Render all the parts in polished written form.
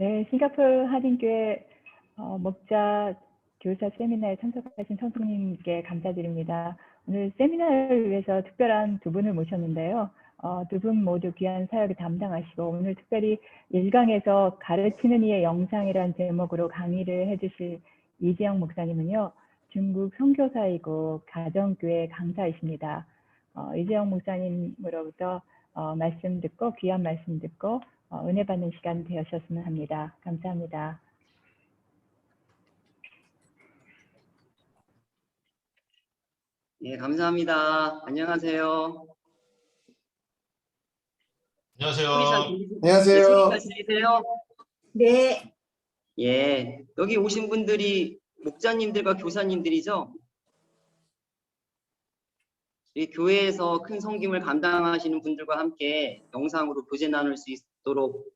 네, 싱가포르 한인교회 목자 교사 세미나에 참석하신 선생님께 감사드립니다. 오늘 세미나를 위해서 특별한 두 분을 모셨는데요. 두 분 모두 귀한 사역을 담당하시고 오늘 특별히 1강에서 가르치는 이의 영상이라는 제목으로 강의를 해주실 이재영 목사님은요. 중국 선교사이고 가정교회 강사이십니다. 이재영 목사님으로부터 말씀 듣고 귀한 말씀 듣고 은혜 받는 시간 되셨으면 합니다. 감사합니다. 네, 감사합니다. 안녕하세요. 안녕하세요. 안녕하세요. 소리 잘 들리세요? 네. 예, 여기 오신 분들이 목자님들과 교사님들이죠? 이 교회에서 큰 섬김을 감당하시는 분들과 함께 영상으로 교제 나눌 수 있도록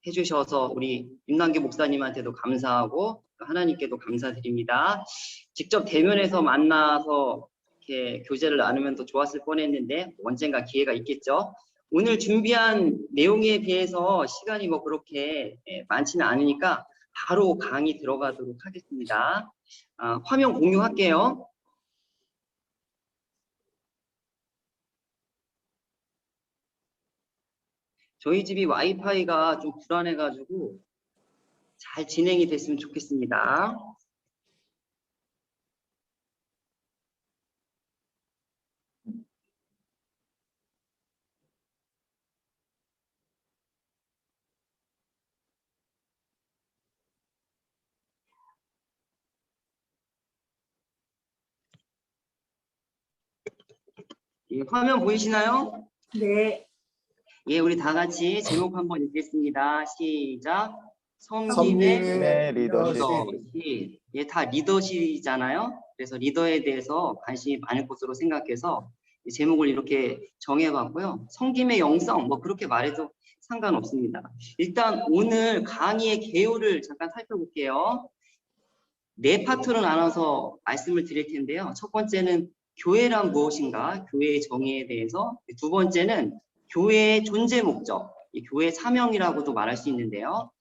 해주셔서 우리 윤남기 목사님한테도 감사하고 하나님께도 감사드립니다. 직접 대면에서 만나서 이렇게 교제를 나누면 더 좋았을 뻔했는데 언젠가 기회가 있겠죠. 오늘 준비한 내용에 비해서 시간이 뭐 그렇게 많지는 않으니까 바로 강의 들어가도록 하겠습니다. 화면 공유할게요. 저희 집이 와이파이가 좀 불안해가지고 잘 진행이 됐으면 좋겠습니다. 예, 화면 보이시나요? 네. 예, 우리 다 같이 제목 한번 읽겠습니다. 시작. 섬김의 리더십. 예, 다 리더십이잖아요. 그래서 리더에 대해서 관심이 많을 것으로 생각해서 이 제목을 이렇게 정해봤고요. 섬김의 영성, 뭐 그렇게 말해도 상관없습니다. 일단 오늘 강의의 개요를 잠깐 살펴볼게요. 네 파트로 나눠서 말씀을 드릴 텐데요. 첫 번째는 교회란 무엇인가, 교회의 정의에 대해서, 두 번째는 교회의 존재 목적, 교회의 사명이라고도 말할 수 있는데요.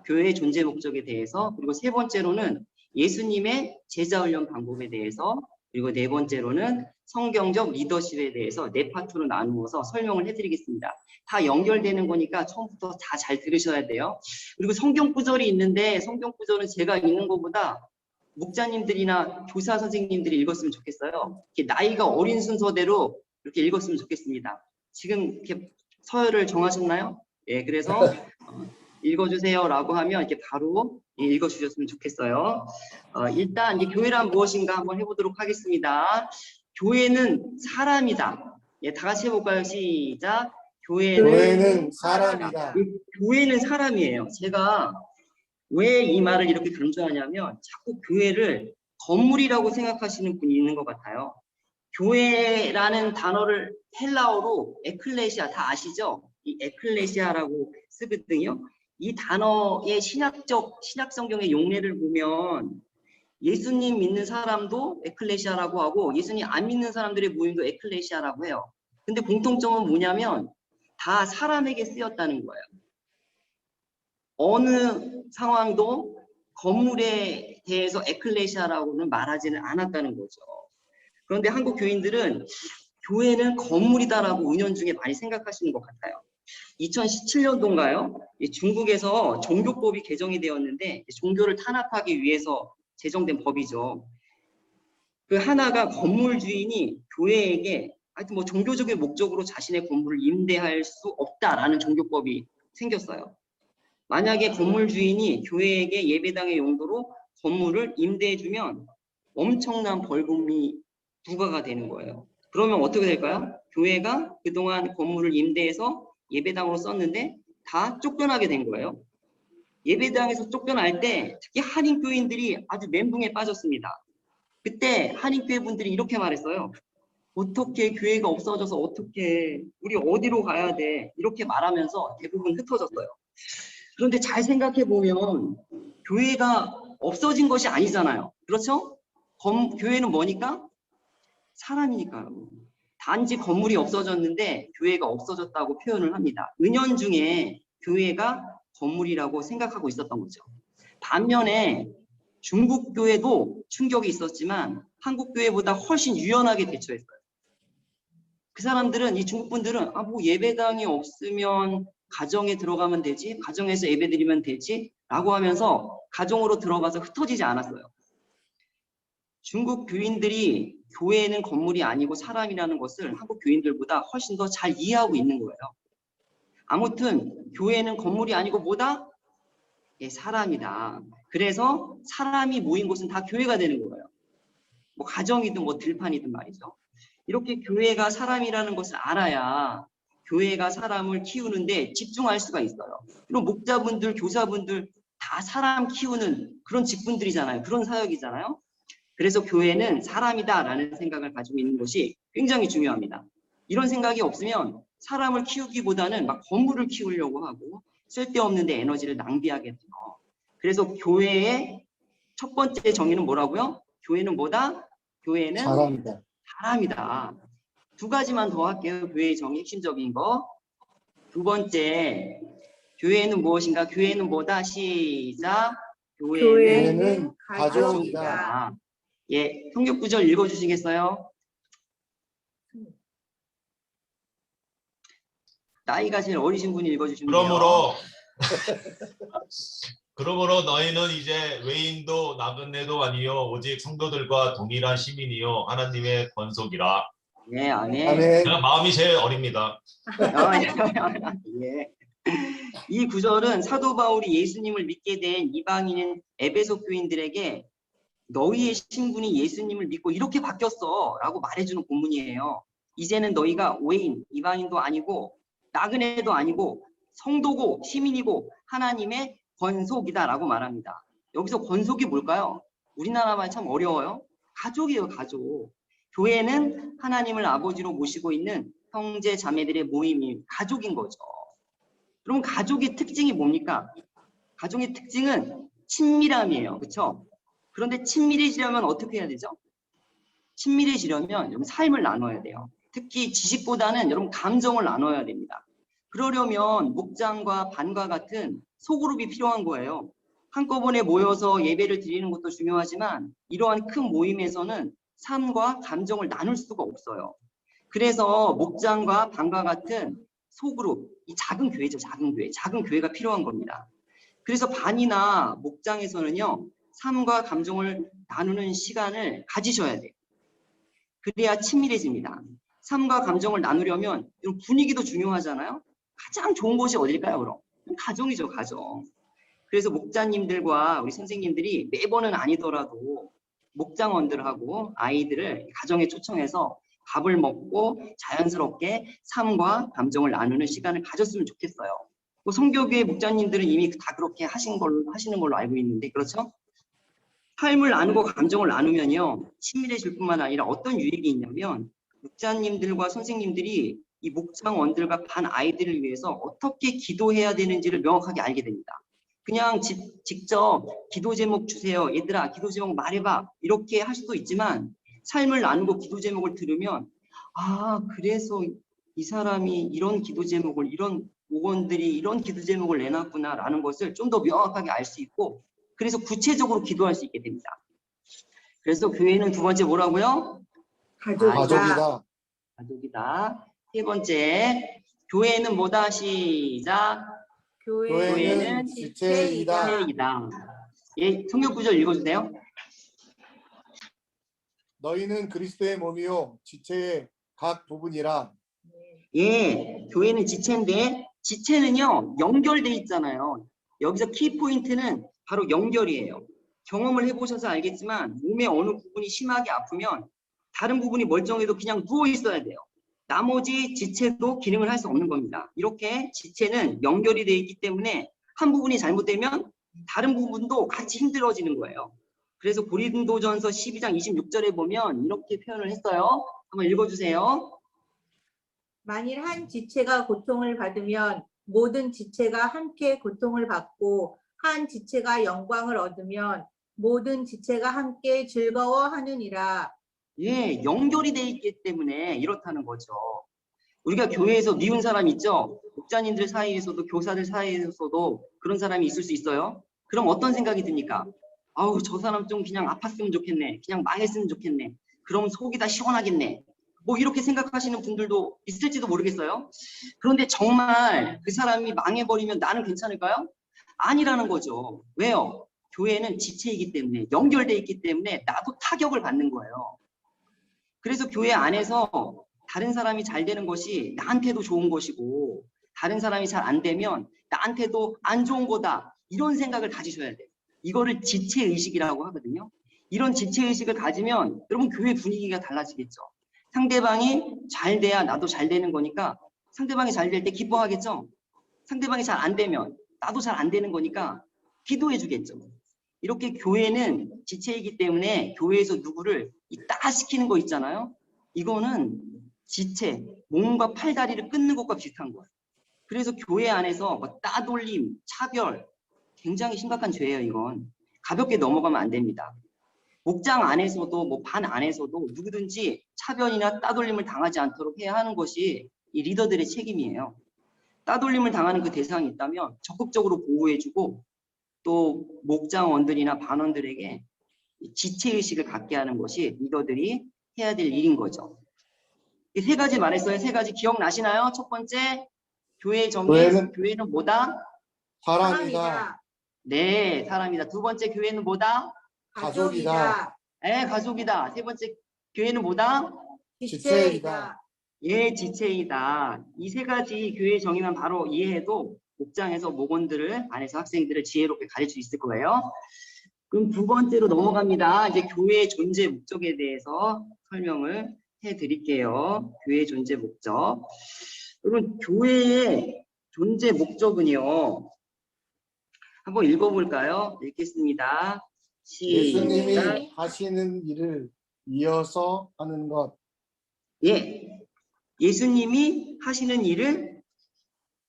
교회의 존재 목적에 대해서, 그리고 세 번째로는 예수님의 제자 훈련 방법에 대해서, 그리고 네 번째로는 성경적 리더십에 대해서 네 파트로 나누어서 설명을 해드리겠습니다. 다 연결되는 거니까 처음부터 다 잘 들으셔야 돼요. 그리고 성경 구절이 있는데 성경 구절은 제가 읽는 것보다 목자님들이나 교사 선생님들이 읽었으면 좋겠어요. 이렇게 나이가 어린 순서대로 이렇게 읽었으면 좋겠습니다. 지금 이렇게 서열을 정하셨나요? 예, 그래서 읽어주세요 라고 하면 이렇게 바로 읽어주셨으면 좋겠어요. 일단 이제 교회란 무엇인가 한번 해보도록 하겠습니다. 교회는 사람이다. 예, 다 같이 해볼까요? 시작. 교회는 사람이다. 교회는 사람이에요. 제가 왜 이 말을 이렇게 강조하냐면 자꾸 교회를 건물이라고 생각하시는 분이 있는 것 같아요. 교회라는 단어를 헬라어로 에클레시아, 다 아시죠? 이 에클레시아라고 쓰거든요. 이 단어의 신약 성경의 용례를 보면 예수님 믿는 사람도 에클레시아라고 하고 예수님 안 믿는 사람들의 모임도 에클레시아라고 해요. 근데 공통점은 뭐냐면 다 사람에게 쓰였다는 거예요. 어느 상황도 건물에 대해서 에클레시아라고는 말하지는 않았다는 거죠. 그런데 한국 교인들은 교회는 건물이다라고 은연중에 많이 생각하시는 것 같아요. 2017년도인가요? 중국에서 종교법이 개정이 되었는데 종교를 탄압하기 위해서 제정된 법이죠. 그 하나가 건물 주인이 교회에게 하여튼 뭐 종교적인 목적으로 자신의 건물을 임대할 수 없다라는 종교법이 생겼어요. 만약에 건물 주인이 교회에게 예배당의 용도로 건물을 임대해주면 엄청난 벌금이 부과가 되는 거예요. 그러면 어떻게 될까요? 교회가 그동안 건물을 임대해서 예배당으로 썼는데 다 쫓겨나게 된 거예요. 예배당에서 쫓겨날 때 특히 한인교인들이 아주 멘붕에 빠졌습니다. 그때 한인교회 분들이 이렇게 말했어요. 어떻게 교회가 없어져서 어떻게 우리 어디로 가야 돼? 이렇게 말하면서 대부분 흩어졌어요. 그런데 잘 생각해 보면 교회가 없어진 것이 아니잖아요. 그렇죠? 교회는 뭐니까? 사람이니까요. 단지 건물이 없어졌는데 교회가 없어졌다고 표현을 합니다. 은연중에 교회가 건물이라고 생각하고 있었던 거죠. 반면에 중국 교회도 충격이 있었지만 한국 교회보다 훨씬 유연하게 대처했어요. 그 사람들은, 이 중국 분들은 뭐 예배당이 없으면 가정에 들어가면 되지, 가정에서 예배 드리면 되지 라고 하면서 가정으로 들어가서 흩어지지 않았어요. 중국 교인들이 교회는 건물이 아니고 사람이라는 것을 한국 교인들보다 훨씬 더 잘 이해하고 있는 거예요. 아무튼 교회는 건물이 아니고 뭐다? 예, 사람이다. 그래서 사람이 모인 곳은 다 교회가 되는 거예요. 뭐 가정이든 뭐 들판이든 말이죠. 이렇게 교회가 사람이라는 것을 알아야 교회가 사람을 키우는데 집중할 수가 있어요. 그리고 목자분들, 교사분들 다 사람 키우는 그런 직분들이잖아요. 그런 사역이잖아요. 그래서 교회는 사람이다라는 생각을 가지고 있는 것이 굉장히 중요합니다. 이런 생각이 없으면 사람을 키우기보다는 막 건물을 키우려고 하고 쓸데없는데 에너지를 낭비하게 돼요. 그래서 교회의 첫 번째 정의는 뭐라고요? 교회는 뭐다? 교회는 사람이다. 사람이다. 두 가지만 더 할게요. 교회의 정의 핵심적인 거. 두 번째, 교회는 무엇인가? 교회는 뭐다? 시작. 교회는 가족이다. 가족이다. 예, 성경 구절 읽어주시겠어요? 나이가 제일 어리신 분이 읽어주시면 돼요. 그러므로 너희는 이제 외인도 나그네도 아니요 오직 성도들과 동일한 시민이요 하나님의 권속이라. 네, 아멘. 아멘. 제가 마음이 제일 어립니다. 예. 이 구절은 사도 바울이 예수님을 믿게 된 이방인 에베소 교인들에게 너희의 신분이 예수님을 믿고 이렇게 바뀌었어 라고 말해주는 본문이에요. 이제는 너희가 외인, 이방인도 아니고 나그네도 아니고 성도고 시민이고 하나님의 권속이다 라고 말합니다. 여기서 권속이 뭘까요? 우리나라 말 참 어려워요. 가족이에요, 가족. 교회는 하나님을 아버지로 모시고 있는 형제 자매들의 모임이 가족인 거죠. 그럼 가족의 특징이 뭡니까? 가족의 특징은 친밀함이에요. 그렇죠? 그런데 친밀해지려면 어떻게 해야 되죠? 친밀해지려면 여러분 삶을 나눠야 돼요. 특히 지식보다는 여러분 감정을 나눠야 됩니다. 그러려면 목장과 반과 같은 소그룹이 필요한 거예요. 한꺼번에 모여서 예배를 드리는 것도 중요하지만 이러한 큰 모임에서는 삶과 감정을 나눌 수가 없어요. 그래서 목장과 반과 같은 소그룹, 이 작은 교회죠. 작은 교회. 작은 교회가 필요한 겁니다. 그래서 반이나 목장에서는요. 삶과 감정을 나누는 시간을 가지셔야 돼요. 그래야 친밀해집니다. 삶과 감정을 나누려면 분위기도 중요하잖아요. 가장 좋은 곳이 어딜까요, 그럼? 가정이죠, 가정. 그래서 목자님들과 우리 선생님들이 매번은 아니더라도 목장원들하고 아이들을 가정에 초청해서 밥을 먹고 자연스럽게 삶과 감정을 나누는 시간을 가졌으면 좋겠어요. 뭐 성교교회 목자님들은 이미 다 그렇게 하시는 걸로 알고 있는데, 그렇죠? 삶을 나누고 감정을 나누면요, 친밀해질 뿐만 아니라 어떤 유익이 있냐면 목자님들과 선생님들이 이 목장원들과 반 아이들을 위해서 어떻게 기도해야 되는지를 명확하게 알게 됩니다. 그냥 직접 기도 제목 주세요. 얘들아 기도 제목 말해봐. 이렇게 할 수도 있지만 삶을 나누고 기도 제목을 들으면 그래서 이 사람이 이런 기도 제목을, 이런 목원들이 이런 기도 제목을 내놨구나 라는 것을 좀 더 명확하게 알 수 있고, 그래서 구체적으로 기도할 수 있게 됩니다. 그래서 교회는 두 번째 뭐라고요? 가족이다. 가족이다. 세 번째, 교회는 뭐다? 시작. 교회는 지체이다. 예, 성경 구절 읽어주세요. 너희는 그리스도의 몸이요 지체의 각 부분이라. 예, 교회는 지체인데 지체는요 연결돼 있잖아요. 여기서 키포인트는 바로 연결이에요. 경험을 해보셔서 알겠지만 몸의 어느 부분이 심하게 아프면 다른 부분이 멀쩡해도 그냥 누워 있어야 돼요. 나머지 지체도 기능을 할 수 없는 겁니다. 이렇게 지체는 연결이 되어 있기 때문에 한 부분이 잘못되면 다른 부분도 같이 힘들어지는 거예요. 그래서 고린도전서 12장 26절에 보면 이렇게 표현을 했어요. 한번 읽어주세요. 만일 한 지체가 고통을 받으면 모든 지체가 함께 고통을 받고 한 지체가 영광을 얻으면 모든 지체가 함께 즐거워하느니라. 예, 연결이 돼 있기 때문에 이렇다는 거죠. 우리가 교회에서 미운 사람 있죠? 목자님들 사이에서도 교사들 사이에서도 그런 사람이 있을 수 있어요. 그럼 어떤 생각이 듭니까? 아우, 저 사람 좀 그냥 아팠으면 좋겠네. 그냥 망했으면 좋겠네. 그럼 속이 다 시원하겠네. 뭐 이렇게 생각하시는 분들도 있을지도 모르겠어요. 그런데 정말 그 사람이 망해버리면 나는 괜찮을까요? 아니라는 거죠. 왜요? 교회는 지체이기 때문에, 연결돼 있기 때문에 나도 타격을 받는 거예요. 그래서 교회 안에서 다른 사람이 잘 되는 것이 나한테도 좋은 것이고, 다른 사람이 잘 안 되면 나한테도 안 좋은 거다. 이런 생각을 가지셔야 돼요. 이거를 지체의식이라고 하거든요. 이런 지체의식을 가지면 여러분 교회 분위기가 달라지겠죠. 상대방이 잘 돼야 나도 잘 되는 거니까 상대방이 잘 될 때 기뻐하겠죠. 상대방이 잘 안 되면 나도 잘 안 되는 거니까 기도해 주겠죠. 이렇게 교회는 지체이기 때문에 교회에서 누구를 이따 시키는 거 있잖아요. 이거는 지체, 몸과 팔다리를 끊는 것과 비슷한 거예요. 그래서 교회 안에서 뭐 따돌림, 차별, 굉장히 심각한 죄예요. 이건 가볍게 넘어가면 안 됩니다. 목장 안에서도 뭐 반 안에서도 누구든지 차별이나 따돌림을 당하지 않도록 해야 하는 것이 이 리더들의 책임이에요. 따돌림을 당하는 그 대상이 있다면 적극적으로 보호해주고 또 목장원들이나 반원들에게 지체의식을 갖게 하는 것이 리더들이 해야 될 일인 거죠. 이 세 가지 말했어요. 세 가지 기억나시나요? 첫 번째, 교회의 정의, 교회는 뭐다? 사람이다. 네, 사람이다. 두 번째, 교회는 뭐다? 가족이다. 네, 가족이다. 세 번째, 교회는 뭐다? 지체이다. 예, 지체이다. 이 세 가지 교회의 정의만 바로 이해해도 목장에서 목원들을 안에서 학생들을 지혜롭게 가르칠 수 있을 거예요. 그럼 두 번째로 넘어갑니다. 이제 교회의 존재 목적에 대해서 설명을 해드릴게요. 교회의 존재 목적. 여러분, 교회의 존재 목적은요. 한번 읽어볼까요? 읽겠습니다. 예수님이 시작. 하시는 일을 이어서 하는 것. 예, 예수님이 하시는 일을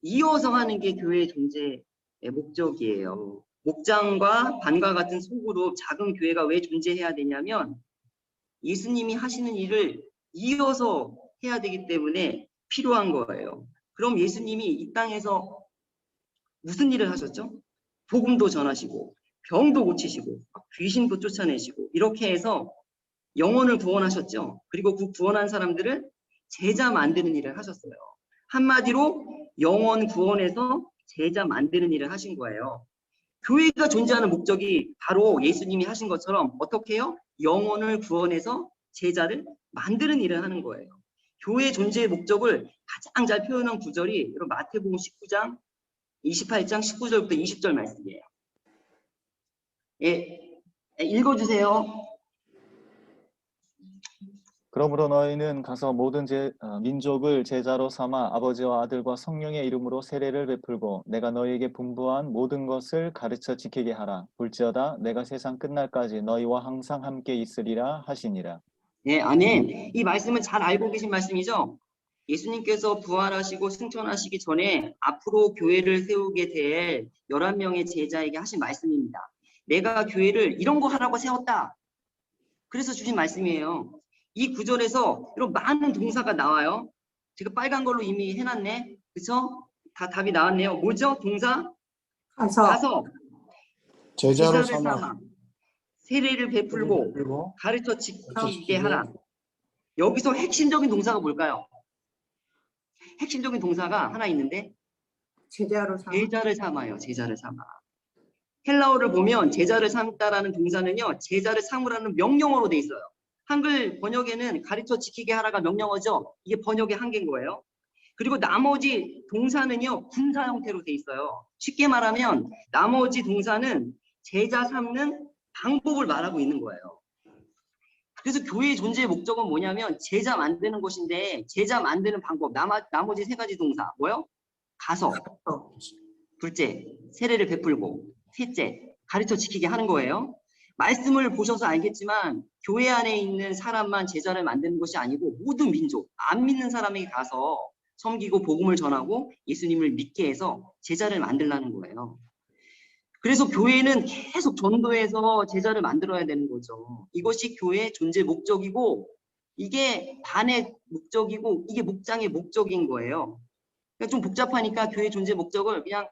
이어서 하는 게 교회의 존재의 목적이에요. 목장과 반과 같은 소그룹 작은 교회가 왜 존재해야 되냐면 예수님이 하시는 일을 이어서 해야 되기 때문에 필요한 거예요. 그럼 예수님이 이 땅에서 무슨 일을 하셨죠? 복음도 전하시고 병도 고치시고 귀신도 쫓아내시고 이렇게 해서 영혼을 구원하셨죠. 그리고 그 구원한 사람들을 제자 만드는 일을 하셨어요. 한마디로 영혼 구원해서 제자 만드는 일을 하신 거예요. 교회가 존재하는 목적이 바로 예수님이 하신 것처럼 어떻게 해요? 영혼을 구원해서 제자를 만드는 일을 하는 거예요. 교회의 존재의 목적을 가장 잘 표현한 구절이 마태복음 19장 28장 19절부터 20절 말씀이에요. 예, 읽어주세요. 그러므로 너희는 가서 모든 민족을 제자로 삼아 아버지와 아들과 성령의 이름으로 세례를 베풀고 내가 너희에게 분부한 모든 것을 가르쳐 지키게 하라. 볼지어다 내가 세상 끝날까지 너희와 항상 함께 있으리라 하시니라. 네, 아멘. 이 말씀은 잘 알고 계신 말씀이죠? 예수님께서 부활하시고 승천하시기 전에 앞으로 교회를 세우게 될 11명의 제자에게 하신 말씀입니다. 내가 교회를 이런 거 하라고 세웠다. 그래서 주신 말씀이에요. 이 구절에서 이런 많은 동사가 나와요. 제가 빨간 걸로 이미 해놨네. 그쵸? 다 답이 나왔네요. 뭐죠? 동사? 가서 제자를 제자를 삼아 세례를 베풀고 가르쳐 지키게 하라. 여기서 핵심적인 동사가 뭘까요? 핵심적인 동사가 하나 있는데 제자를 삼아요. 제자를 삼아. 헬라어를 보면 제자를 삼다라는 동사는요. 제자를 삼으라는 명령어로 돼 있어요. 한글 번역에는 가르쳐 지키게 하라가 명령어죠. 이게 번역의 한계인 거예요. 그리고 나머지 동사는요. 분사 형태로 돼 있어요. 쉽게 말하면 나머지 동사는 제자 삼는 방법을 말하고 있는 거예요. 그래서 교회의 존재의 목적은 뭐냐면 제자 만드는 것인데 제자 만드는 방법 나머지 세 가지 동사 뭐요? 가서 둘째 세례를 베풀고 셋째 가르쳐 지키게 하는 거예요. 말씀을 보셔서 알겠지만 교회 안에 있는 사람만 제자를 만드는 것이 아니고 모든 민족 안 믿는 사람에게 가서 섬기고 복음을 전하고 예수님을 믿게 해서 제자를 만들라는 거예요. 그래서 교회는 계속 전도해서 제자를 만들어야 되는 거죠. 이것이 교회의 존재 목적이고 이게 반의 목적이고 이게 목장의 목적인 거예요. 그러니까 좀 복잡하니까 교회 존재 목적을 그냥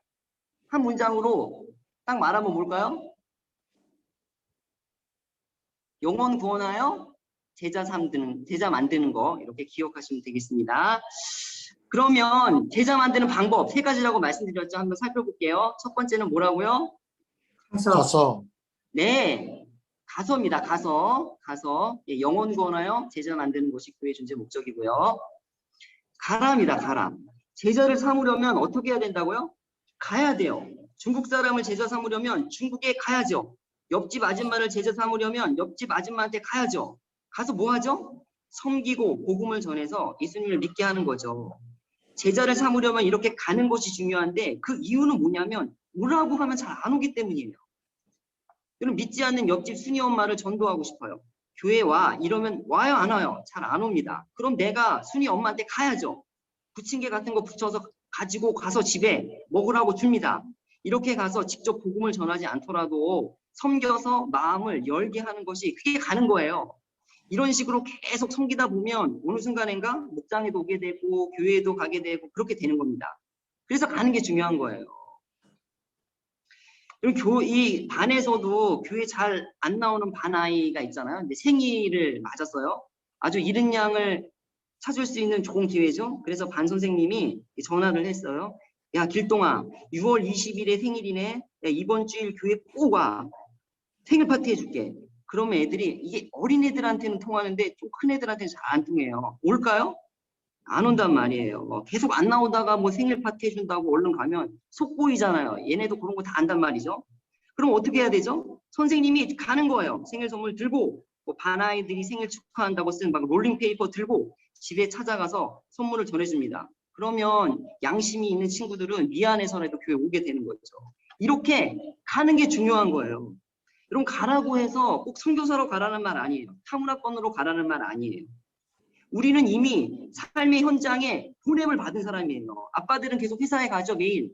한 문장으로 딱 말하면 뭘까요? 영혼 구원하여 제자 만드는 거 이렇게 기억하시면 되겠습니다. 그러면 제자 만드는 방법 세 가지라고 말씀드렸죠. 한번 살펴볼게요. 첫 번째는 뭐라고요? 가서 네, 가서입니다. 가서 예, 영혼 구원하여 제자 만드는 것이 교회 존재 목적이고요. 가라입니다. 가라. 제자를 삼으려면 어떻게 해야 된다고요? 가야 돼요. 중국 사람을 제자 삼으려면 중국에 가야죠. 옆집 아줌마를 제자 삼으려면 옆집 아줌마한테 가야죠. 가서 뭐 하죠? 섬기고 복음을 전해서 예수님을 믿게 하는 거죠. 제자를 삼으려면 이렇게 가는 것이 중요한데 그 이유는 뭐냐면 오라고 하면 잘 안 오기 때문이에요. 여러분 믿지 않는 옆집 순이 엄마를 전도하고 싶어요. 교회 와 이러면 와요 안 와요? 잘 안 옵니다. 그럼 내가 순이 엄마한테 가야죠. 부침개 같은 거 붙여서 가지고 가서 집에 먹으라고 줍니다. 이렇게 가서 직접 복음을 전하지 않더라도 섬겨서 마음을 열게 하는 것이 그게 가는 거예요. 이런 식으로 계속 섬기다 보면 어느 순간인가 목장에도 오게 되고 교회에도 가게 되고 그렇게 되는 겁니다. 그래서 가는 게 중요한 거예요. 그리고 이 반에서도 교회 잘 안 나오는 반 아이가 있잖아요. 근데 생일을 맞았어요. 아주 이른 양을 찾을 수 있는 좋은 기회죠. 그래서 반 선생님이 전화를 했어요. 야 길동아 6월 20일에 생일이네. 야, 이번 주일 교회 꼭 와. 생일 파티 해줄게. 그러면 애들이 이게 어린애들한테는 통하는데 좀 큰 애들한테는 잘 안 통해요. 올까요? 안 온단 말이에요. 계속 안 나오다가 뭐 생일 파티 해준다고 얼른 가면 속 보이잖아요. 얘네도 그런 거 다 안단 말이죠. 그럼 어떻게 해야 되죠? 선생님이 가는 거예요. 생일 선물 들고 뭐 반 아이들이 생일 축하한다고 쓴 막 롤링페이퍼 들고 집에 찾아가서 선물을 전해줍니다. 그러면 양심이 있는 친구들은 미안해서라도 교회 오게 되는 거죠. 이렇게 가는 게 중요한 거예요. 여러분 가라고 해서 꼭 선교사로 가라는 말 아니에요. 타문화권으로 가라는 말 아니에요. 우리는 이미 삶의 현장에 보냄을 받은 사람이에요. 아빠들은 계속 회사에 가죠. 매일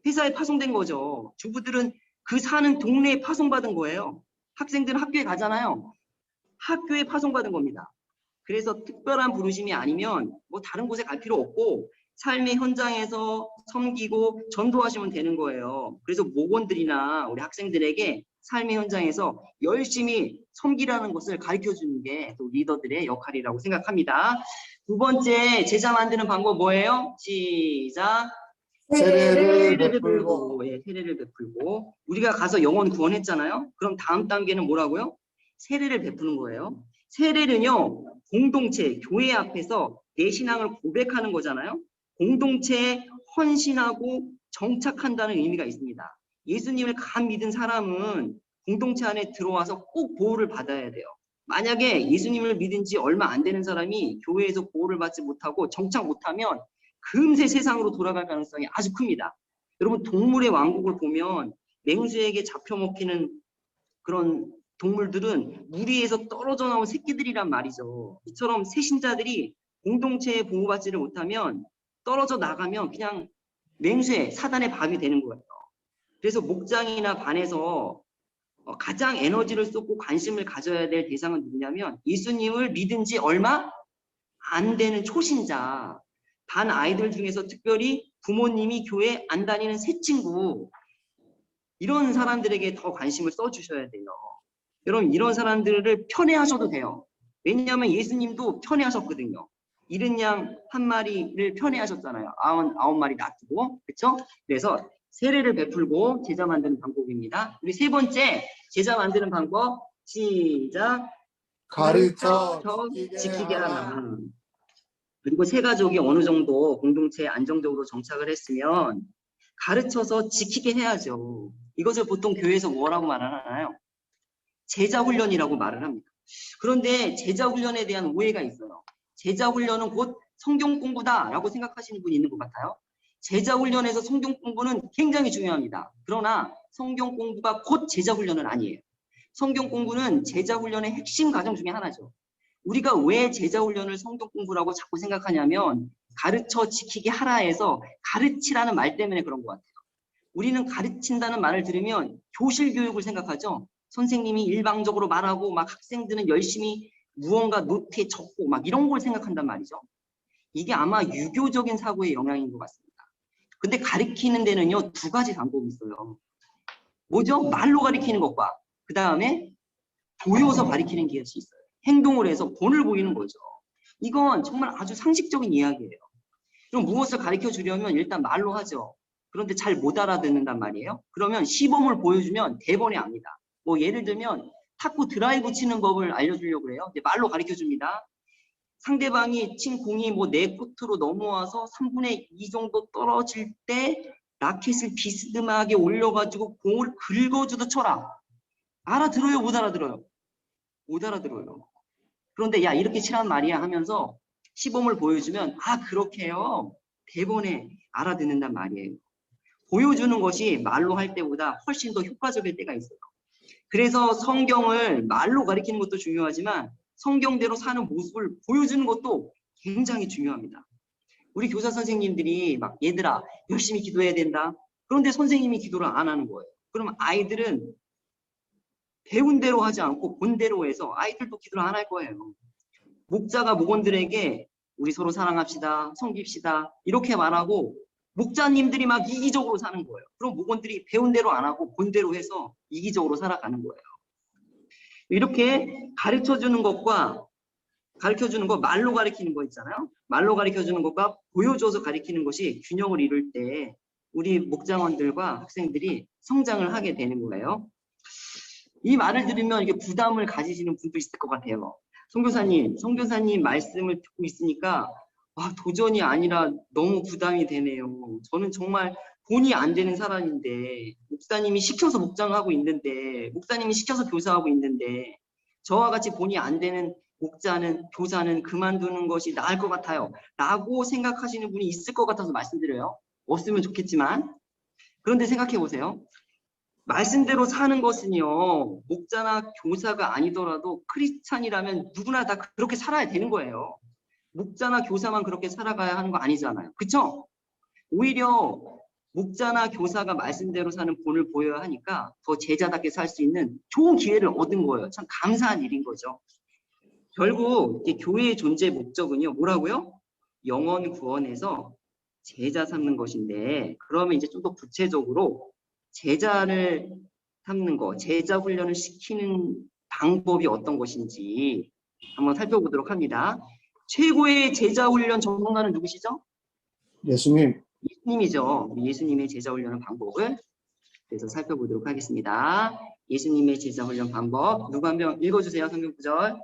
회사에 파송된 거죠. 주부들은 그 사는 동네에 파송받은 거예요. 학생들은 학교에 가잖아요. 학교에 파송받은 겁니다. 그래서 특별한 부르심이 아니면 뭐 다른 곳에 갈 필요 없고 삶의 현장에서 섬기고 전도하시면 되는 거예요. 그래서 목원들이나 우리 학생들에게 삶의 현장에서 열심히 섬기라는 것을 가르쳐주는 게 또 리더들의 역할이라고 생각합니다. 두 번째 제자 만드는 방법 뭐예요? 시작. 세례를 세례를 베풀고 베풀고, 예, 세례를 베풀고 우리가 가서 영혼 구원했잖아요. 그럼 다음 단계는 뭐라고요? 세례를 베푸는 거예요. 세례는요 공동체, 교회 앞에서 내 신앙을 고백하는 거잖아요. 공동체에 헌신하고 정착한다는 의미가 있습니다. 예수님을 간 믿은 사람은 공동체 안에 들어와서 꼭 보호를 받아야 돼요. 만약에 예수님을 믿은 지 얼마 안 되는 사람이 교회에서 보호를 받지 못하고 정착 못하면 금세 세상으로 돌아갈 가능성이 아주 큽니다. 여러분 동물의 왕국을 보면 맹수에게 잡혀먹히는 그런 동물들은 무리에서 떨어져 나온 새끼들이란 말이죠. 이처럼 새신자들이 공동체에 보호받지를 못하면 떨어져 나가면 그냥 맹수의 사단의 밥이 되는 거예요. 그래서 목장이나 반에서 가장 에너지를 쏟고 관심을 가져야 될 대상은 누구냐면 예수님을 믿은 지 얼마 안 되는 초신자, 반 아이들 중에서 특별히 부모님이 교회 안 다니는 새 친구, 이런 사람들에게 더 관심을 써주셔야 돼요. 여러분 이런 사람들을 편애하셔도 돼요. 왜냐하면 예수님도 편애하셨거든요. 이른 양 한 마리를 편애하셨잖아요. 아홉 마리 놔두고, 그렇죠? 그래서 세례를 베풀고 제자 만드는 방법입니다. 우리 세 번째 제자 만드는 방법 시작. 가르쳐 지키게 하라. 그리고 세 가족이 어느 정도 공동체에 안정적으로 정착을 했으면 가르쳐서 지키게 해야죠. 이것을 보통 교회에서 뭐라고 말하나요? 제자훈련이라고 말을 합니다. 그런데 제자훈련에 대한 오해가 있어요. 제자훈련은 곧 성경 공부다라고 생각하시는 분이 있는 것 같아요. 제자훈련에서 성경 공부는 굉장히 중요합니다. 그러나 성경 공부가 곧 제자훈련은 아니에요. 성경 공부는 제자훈련의 핵심 과정 중에 하나죠. 우리가 왜 제자훈련을 성경 공부라고 자꾸 생각하냐면 가르쳐 지키게 하라 해서 가르치라는 말 때문에 그런 것 같아요. 우리는 가르친다는 말을 들으면 교실 교육을 생각하죠. 선생님이 일방적으로 말하고 막 학생들은 열심히 무언가 노트에 적고 막 이런 걸 생각한단 말이죠. 이게 아마 유교적인 사고의 영향인 것 같습니다. 근데 가르치는 데는요, 두 가지 방법이 있어요. 뭐죠? 말로 가르치는 것과 그 다음에 보여서 가르치는 것이 있어요. 행동을 해서 본을 보이는 거죠. 이건 정말 아주 상식적인 이야기예요. 그럼 무엇을 가르쳐 주려면 일단 말로 하죠. 그런데 잘 못 알아듣는단 말이에요. 그러면 시범을 보여주면 대번에 압니다. 뭐 예를 들면 탁구 드라이브 치는 법을 알려주려고 해요. 이제 말로 가르쳐 줍니다. 상대방이 친 공이 뭐 내 코트로 넘어와서 3분의 2 정도 떨어질 때 라켓을 비스듬하게 올려가지고 공을 긁어주듯 쳐라. 알아들어요? 못 알아들어요? 못 알아들어요. 그런데 야 이렇게 치란 말이야 하면서 시범을 보여주면 아 그렇게요. 대본에 알아듣는단 말이에요. 보여주는 것이 말로 할 때보다 훨씬 더 효과적일 때가 있어요. 그래서 성경을 말로 가르치는 것도 중요하지만 성경대로 사는 모습을 보여주는 것도 굉장히 중요합니다. 우리 교사 선생님들이 막 얘들아 열심히 기도해야 된다. 그런데 선생님이 기도를 안 하는 거예요. 그럼 아이들은 배운 대로 하지 않고 본 대로 해서 아이들도 기도를 안 할 거예요. 목자가 목원들에게 우리 서로 사랑합시다, 섬깁시다 이렇게 말하고 목자님들이 막 이기적으로 사는 거예요. 그럼 목원들이 배운 대로 안 하고 본 대로 해서 이기적으로 살아가는 거예요. 이렇게 가르쳐주는 것과 가르쳐주는 거 말로 가르치는 거 있잖아요. 말로 가르쳐주는 것과 보여줘서 가르치는 것이 균형을 이룰 때 우리 목장원들과 학생들이 성장을 하게 되는 거예요. 이 말을 들으면 이게 부담을 가지시는 분도 있을 것 같아요. 성교사님 말씀을 듣고 있으니까 아, 도전이 아니라 너무 부담이 되네요. 저는 정말 본이 안 되는 사람인데 목사님이 시켜서 목장하고 있는데 목사님이 시켜서 교사하고 있는데 저와 같이 본이 안 되는 목자는 교사는 그만두는 것이 나을 것 같아요. 라고 생각하시는 분이 있을 것 같아서 말씀드려요. 없으면 좋겠지만 그런데 생각해 보세요. 말씀대로 사는 것은요. 목자나 교사가 아니더라도 크리스찬이라면 누구나 다 그렇게 살아야 되는 거예요. 목자나 교사만 그렇게 살아가야 하는 거 아니잖아요. 그렇죠? 오히려 목자나 교사가 말씀대로 사는 본을 보여야 하니까 더 제자답게 살 수 있는 좋은 기회를 얻은 거예요. 참 감사한 일인 거죠. 결국 교회의 존재 목적은요. 뭐라고요? 영혼 구원에서 제자 삼는 것인데 그러면 이제 좀 더 구체적으로 제자를 삼는 거, 제자 훈련을 시키는 방법이 어떤 것인지 한번 살펴보도록 합니다. 최고의 제자 훈련 전문가는 누구시죠? 예수님. 예수님이죠. 예수님의 제자 훈련 방법을 그래서 살펴보도록 하겠습니다. 예수님의 제자 훈련 방법 누구 한 명 읽어주세요. 성경 구절.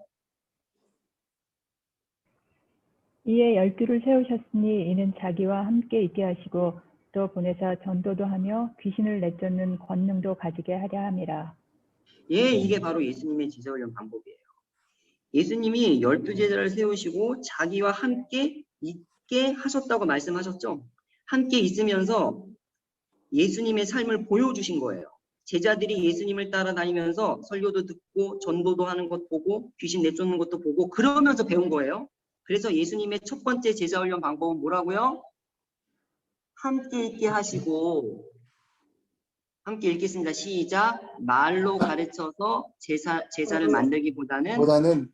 이에 12를 세우셨으니 이는 자기와 함께 있게 하시고 또 보내사 전도도 하며 귀신을 내쫓는 권능도 가지게 하려 함이라. 예, 이게 바로 예수님의 제자 훈련 방법이에요. 예수님이 12제자를 세우시고 자기와 함께 있게 하셨다고 말씀하셨죠. 함께 있으면서 예수님의 삶을 보여주신 거예요. 제자들이 예수님을 따라다니면서 설교도 듣고 전도도 하는 것 보고 귀신 내쫓는 것도 보고 그러면서 배운 거예요. 그래서 예수님의 첫 번째 제자 훈련 방법은 뭐라고요? 함께 있게 하시고 함께 읽겠습니다. 시작. 말로 가르쳐서 제자를 만들기보다는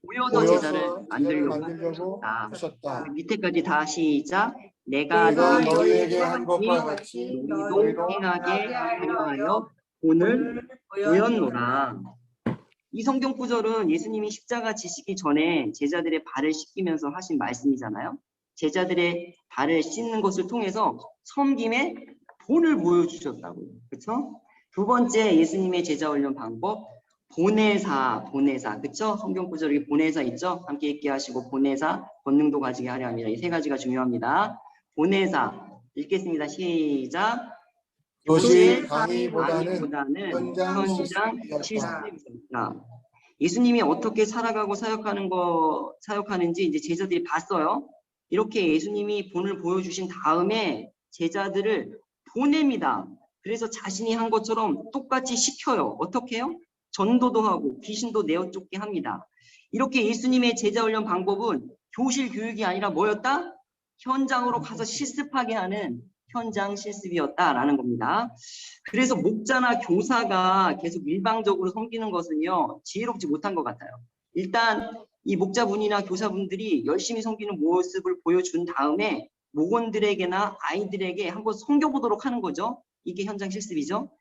보여서 제자를 만들려고 하셨다. 밑에까지 다 시작. 내가 너희에게 한 것과 같이 너희도 행하게 하려 하여 본을 보였노라. 이 성경 구절은 예수님이 십자가 지시기 전에 제자들의 발을 씻기면서 하신 말씀이잖아요. 제자들의 발을 씻는 것을 통해서 섬김의 본을 보여주셨다고요. 그렇죠? 두 번째 예수님의 제자 훈련 방법 보내사. 그렇죠? 성경 구절에 보내사 있죠? 함께 읽게 하시고 보내사 권능도 가지게 하려 합니다. 이 세 가지가 중요합니다. 보내사 읽겠습니다. 시작. 교실 강의보다는 현장 실습입니다. 예수님이 어떻게 살아가고 사역하는지 이제 제자들이 봤어요. 이렇게 예수님이 본을 보여주신 다음에 제자들을 보냅니다. 그래서 자신이 한 것처럼 똑같이 시켜요. 어떻게 해요? 전도도 하고 귀신도 내어쫓게 합니다. 이렇게 예수님의 제자 훈련 방법은 교실 교육이 아니라 뭐였다? 현장으로 가서 실습하게 하는 현장 실습이었다라는 겁니다. 그래서 목자나 교사가 계속 일방적으로 섬기는 것은요. 지혜롭지 못한 것 같아요. 일단 이 목자분이나 교사분들이 열심히 섬기는 모습을 보여준 다음에 목원들에게나 아이들에게 한번 섬겨보도록 하는 거죠. 이게 현장 실습이죠.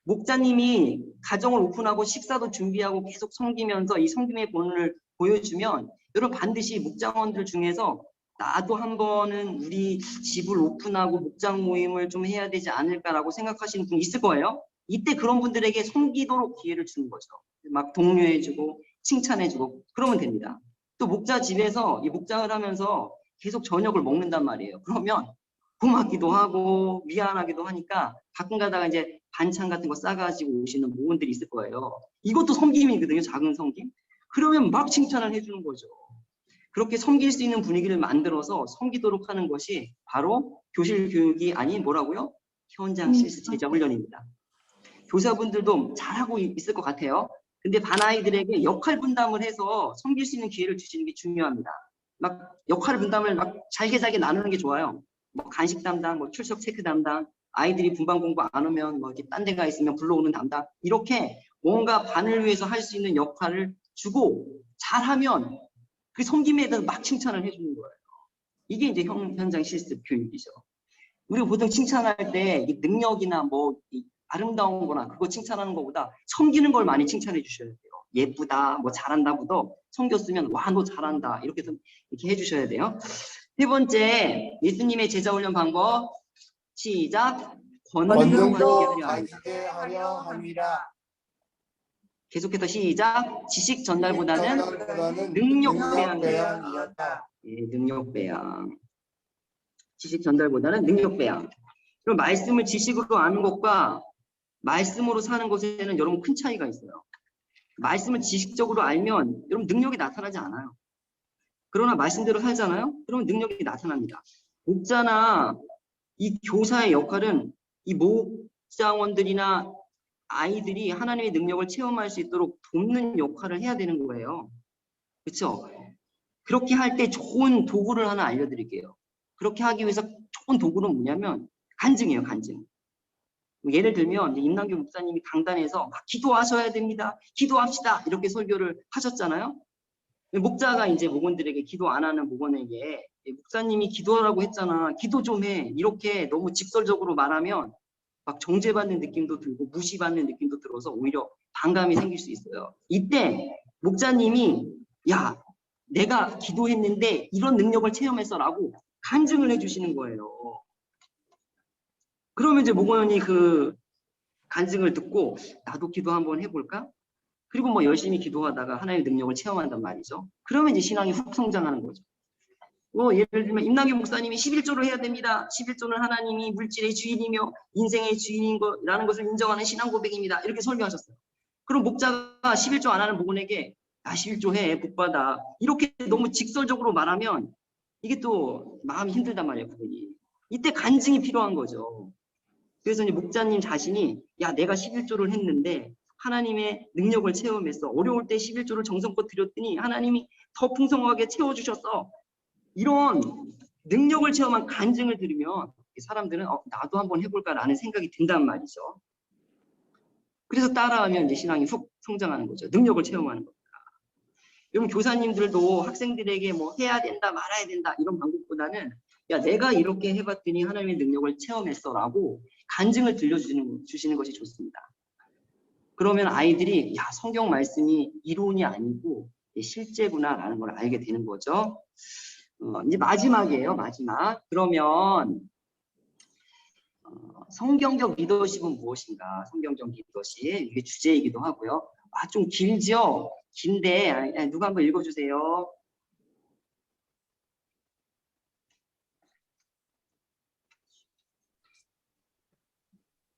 목자님이 가정을 오픈하고 식사도 준비하고 계속 섬기면서 이 섬김의 본을 보여주면 여러분 반드시 목장원들 중에서 나도 한 번은 우리 집을 오픈하고 목장 모임을 좀 해야 되지 않을까라고 생각하시는 분이 있을 거예요. 이때 그런 분들에게 섬기도록 기회를 주는 거죠. 막 독려해주고 칭찬해주고 그러면 됩니다. 또 목자 집에서 이 목장을 하면서 계속 저녁을 먹는단 말이에요. 그러면 고맙기도 하고 미안하기도 하니까 가끔 가다가 이제 반찬 같은 거 싸가지고 오시는 모원들이 있을 거예요. 이것도 섬김이거든요. 작은 섬김. 그러면 막 칭찬을 해주는 거죠. 그렇게 섬길 수 있는 분위기를 만들어서 섬기도록 하는 것이 바로 교실 교육이 아닌 뭐라고요? 현장 실습 제자 훈련입니다. 교사분들도 잘하고 있을 것 같아요. 근데 반 아이들에게 역할 분담을 해서 섬길 수 있는 기회를 주시는 게 중요합니다. 막 역할 분담을 막 잘게 나누는 게 좋아요. 뭐 간식 담당, 뭐 출석 체크 담당, 아이들이 분반 공부 안 오면 뭐 이렇게 딴 데가 있으면 불러오는 담당, 이렇게 뭔가 반을 위해서 할 수 있는 역할을 주고 잘하면 그 섬김에 대해서 막 칭찬을 해주는 거예요. 이게 이제 현장 실습 교육이죠. 우리가 보통 칭찬할 때 이 능력이나 뭐 아름다운 거나 그거 칭찬하는 것보다 섬기는 걸 많이 칭찬해 주셔야 돼요. 예쁘다, 뭐 잘한다보다 섬겼으면 와, 너 잘한다 이렇게 해주셔야 돼요. 세 번째, 예수님의 제자 훈련 방법. 시작. 권능도 가지게 가지게 하려 함이라. 계속해서 시작. 지식 전달보다는 능력 배양이었다. 예, 능력 배양. 지식 전달보다는 능력 배양. 그럼 말씀을 지식으로 아는 것과 말씀으로 사는 것에는 여러분 큰 차이가 있어요. 말씀을 지식적으로 알면 여러분 능력이 나타나지 않아요. 그러나 말씀대로 살잖아요? 그러면 능력이 나타납니다. 목자나 이 교사의 역할은 이 목장원들이나 아이들이 하나님의 능력을 체험할 수 있도록 돕는 역할을 해야 되는 거예요. 그렇죠? 그렇게 할 때 좋은 도구를 하나 알려드릴게요. 그렇게 하기 위해서 좋은 도구는 뭐냐면 간증이에요. 간증. 예를 들면 임남규 목사님이 강단에서 막 기도하셔야 됩니다. 기도합시다. 이렇게 설교를 하셨잖아요. 목자가 이제 목원들에게 기도 안 하는 목원에게 목사님이 기도하라고 했잖아. 기도 좀 해. 이렇게 너무 직설적으로 말하면 막 정죄받는 느낌도 들고 무시받는 느낌도 들어서 오히려 반감이 생길 수 있어요. 이때 목자님이 야, 내가 기도했는데 이런 능력을 체험했어라고 간증을 해주시는 거예요. 그러면 이제 목원이 그 간증을 듣고 나도 기도 한번 해볼까? 그리고 뭐 열심히 기도하다가 하나님의 능력을 체험한단 말이죠. 그러면 이제 신앙이 훅 성장하는 거죠. 예를 들면 임남규 목사님이 11조를 해야 됩니다. 11조는 하나님이 물질의 주인이며 인생의 주인인 거라는 것을 인정하는 신앙 고백입니다. 이렇게 설교하셨어요. 그럼 목자가 11조 안 하는 목원에게 11조 해, 복받아. 이렇게 너무 직설적으로 말하면 이게 또 마음이 힘들단 말이에요. 그분이. 이때 간증이 필요한 거죠. 그래서 이제 목자님 자신이 야, 내가 11조를 했는데 하나님의 능력을 체험했어. 어려울 때 11조를 정성껏 드렸더니 하나님이 더 풍성하게 채워주셨어. 이런 능력을 체험한 간증을 들으면 사람들은 나도 한번 해볼까라는 생각이 든단 말이죠. 그래서 따라하면 이제 신앙이 훅 성장하는 거죠. 능력을 체험하는 겁니다. 여러분 교사님들도 학생들에게 뭐 해야 된다 말아야 된다 이런 방법보다는 야, 내가 이렇게 해봤더니 하나님의 능력을 체험했어라고 간증을 들려주시는 것이 좋습니다. 그러면 아이들이 야, 성경 말씀이 이론이 아니고 실제구나라는 걸 알게 되는 거죠. 이제 마지막이에요. 마지막. 그러면 성경적 리더십은 무엇인가? 성경적 리더십. 이게 주제이기도 하고요. 좀 길죠? 긴데 누가 한번 읽어주세요.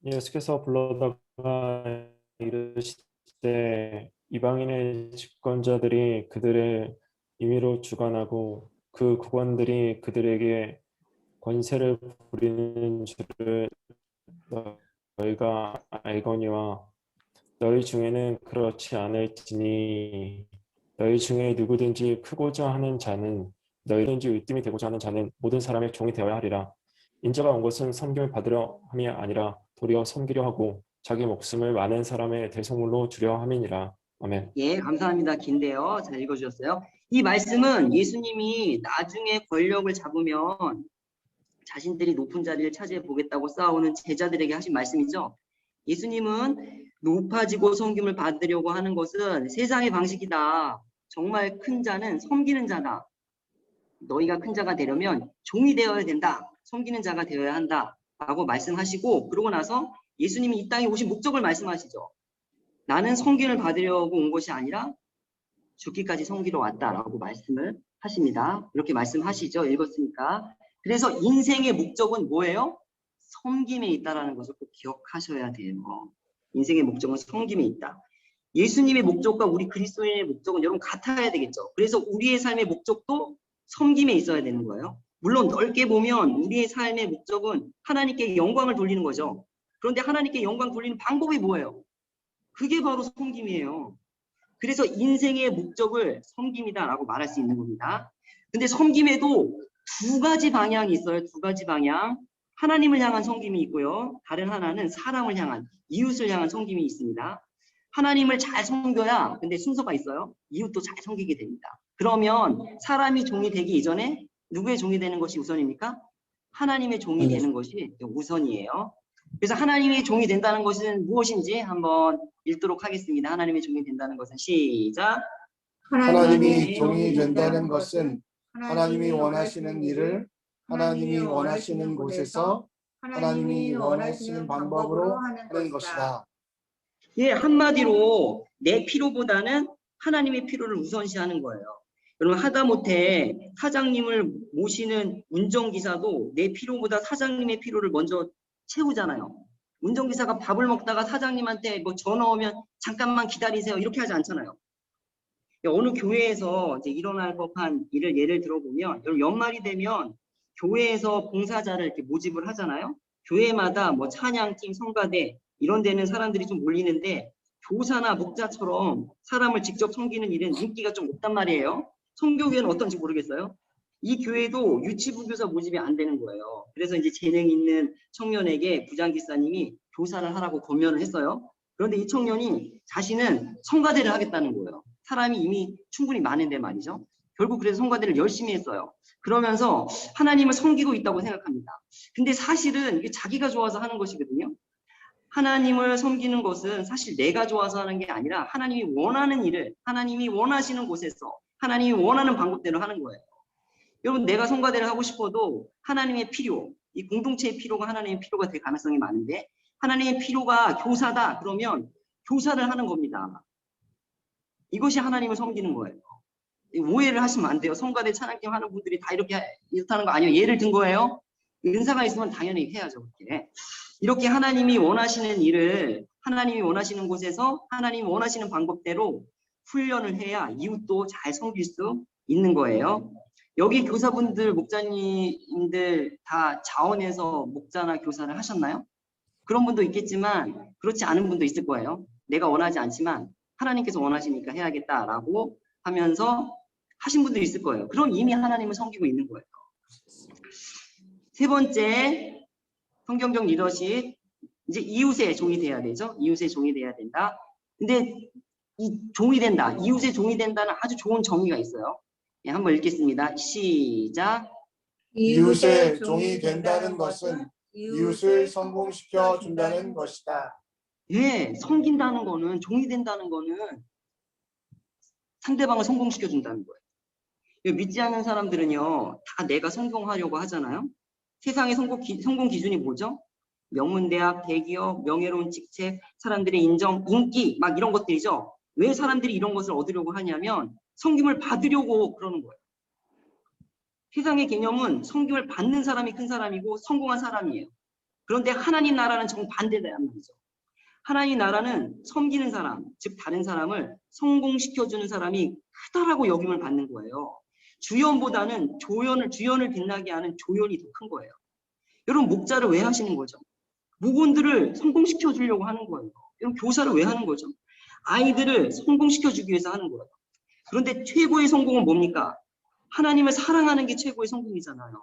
예수께서 불러다가 이르시되 이방인의 집권자들이 그들의 임의로 주관하고 그 국왕들이 그들에게 권세를 부리는 줄을 너희가 알거니와 너희 중에는 그렇지 않을지니 너희 중에 누구든지 크고자 하는 자는 너희든지 으뜸이 되고자 하는 자는 모든 사람의 종이 되어야 하리라. 인자가 온 것은 섬김을 받으려 함이 아니라 도리어 섬기려 하고 자기 목숨을 많은 사람의 대속물로 주려 함이니라. 아멘. 예, 감사합니다. 긴데요. 잘 읽어주셨어요. 이 말씀은 예수님이 나중에 권력을 잡으면 자신들이 높은 자리를 차지해 보겠다고 싸우는 제자들에게 하신 말씀이죠. 예수님은 높아지고 섬김을 받으려고 하는 것은 세상의 방식이다. 정말 큰 자는 섬기는 자다. 너희가 큰 자가 되려면 종이 되어야 된다. 섬기는 자가 되어야 한다. 라고 말씀하시고, 그러고 나서 예수님이 이 땅에 오신 목적을 말씀하시죠. 나는 섬김을 받으려고 온 것이 아니라 죽기까지 섬기러 왔다라고 말씀을 하십니다. 이렇게 말씀하시죠. 읽었으니까. 그래서 인생의 목적은 뭐예요? 섬김에 있다라는 것을 꼭 기억하셔야 돼요. 인생의 목적은 섬김에 있다. 예수님의 목적과 우리 그리스도인의 목적은 여러분 같아야 되겠죠. 그래서 우리의 삶의 목적도 섬김에 있어야 되는 거예요. 물론 넓게 보면 우리의 삶의 목적은 하나님께 영광을 돌리는 거죠. 그런데 하나님께 영광 돌리는 방법이 뭐예요? 그게 바로 섬김이에요. 그래서 인생의 목적을 섬김이다라고 말할 수 있는 겁니다. 근데 섬김에도 두 가지 방향이 있어요. 두 가지 방향. 하나님을 향한 섬김이 있고요. 다른 하나는 사람을 향한, 이웃을 향한 섬김이 있습니다. 하나님을 잘 섬겨야 근데 순서가 있어요. 이웃도 잘 섬기게 됩니다. 그러면 사람이 종이 되기 이전에 누구의 종이 되는 것이 우선입니까? 하나님의 종이 되는 것이 우선이에요. 그래서 하나님의 종이 된다는 것은 무엇인지 한번 읽도록 하겠습니다. 하나님의 종이 된다는 것은 시작. 하나님이 종이 된다는 것은 하나님이 원하시는 일을 하나님이 원하시는 곳에서 하나님이 원하시는 방법으로 하는 것이다. 예, 한마디로 내 필요보다는 하나님의 필요를 우선시하는 거예요. 여러분, 하다못해 사장님을 모시는 운전기사도 내 필요보다 사장님의 필요를 먼저 채우잖아요. 운전기사가 밥을 먹다가 사장님한테 뭐 전화 오면 잠깐만 기다리세요 이렇게 하지 않잖아요. 어느 교회에서 이제 일어날 법한 일을 예를 들어보면, 여러분 연말이 되면 교회에서 봉사자를 이렇게 모집을 하잖아요. 교회마다 뭐 찬양팀, 성가대 이런 데는 사람들이 좀 몰리는데 교사나 목자처럼 사람을 직접 섬기는 일은 인기가 좀 없단 말이에요. 선교교회는 어떤지 모르겠어요. 이 교회도 유치부 교사 모집이 안 되는 거예요. 그래서 이제 재능 있는 청년에게 부장기사님이 교사를 하라고 권면을 했어요. 그런데 이 청년이 자신은 성가대를 하겠다는 거예요. 사람이 이미 충분히 많은데 말이죠. 결국 그래서 성가대를 열심히 했어요. 그러면서 하나님을 섬기고 있다고 생각합니다. 근데 사실은 이게 자기가 좋아서 하는 것이거든요. 하나님을 섬기는 것은 사실 내가 좋아서 하는 게 아니라 하나님이 원하는 일을 하나님이 원하시는 곳에서 하나님이 원하는 방법대로 하는 거예요. 여러분, 내가 성가대를 하고 싶어도 하나님의 필요, 이 공동체의 필요가 하나님의 필요가 될 가능성이 많은데, 하나님의 필요가 교사다 그러면 교사를 하는 겁니다. 이것이 하나님을 섬기는 거예요. 오해를 하시면 안 돼요. 성가대 찬양팀 하는 분들이 다 이렇다는 거 아니에요. 예를 든 거예요. 은사가 있으면 당연히 해야죠. 이렇게 하나님이 원하시는 일을 하나님이 원하시는 곳에서 하나님이 원하시는 방법대로 훈련을 해야 이웃도 잘 섬길 수 있는 거예요. 여기 교사분들, 목자님들 다 자원해서 목자나 교사를 하셨나요? 그런 분도 있겠지만 그렇지 않은 분도 있을 거예요. 내가 원하지 않지만 하나님께서 원하시니까 해야겠다라고 하면서 하신 분도 있을 거예요. 그럼 이미 하나님을 섬기고 있는 거예요. 세 번째, 성경적 리더십. 이제 이웃의 종이 돼야 되죠. 이웃의 종이 돼야 된다. 근데 이 종이 된다, 이웃의 종이 된다는 아주 좋은 정의가 있어요. 예, 한번 읽겠습니다. 시작. 이웃의 종이 된다는 것은 이웃을 성공시켜 준다는 것이다. 예, 섬긴다는 거는, 종이 된다는 거는 상대방을 성공시켜 준다는 거예요. 믿지 않는 사람들은요, 다 내가 성공하려고 하잖아요. 세상의 성공 기준이 뭐죠? 명문대학, 대기업, 명예로운 직책, 사람들의 인정, 인기 막 이런 것들이죠. 왜 사람들이 이런 것을 얻으려고 하냐면 섬김을 받으려고 그러는 거예요. 세상의 개념은 섬김을 받는 사람이 큰 사람이고 성공한 사람이에요. 그런데 하나님 나라는 정반대란 말이죠. 하나님 나라는 섬기는 사람, 즉 다른 사람을 성공시켜주는 사람이 크다라고 여김을 받는 거예요. 주연보다는 주연을 빛나게 하는 조연이 더 큰 거예요. 여러분, 목자를 왜 하시는 거죠? 목원들을 성공시켜 주려고 하는 거예요. 여러분, 교사를 왜 하는 거죠? 아이들을 성공시켜 주기 위해서 하는 거예요. 그런데 최고의 성공은 뭡니까? 하나님을 사랑하는 게 최고의 성공이잖아요.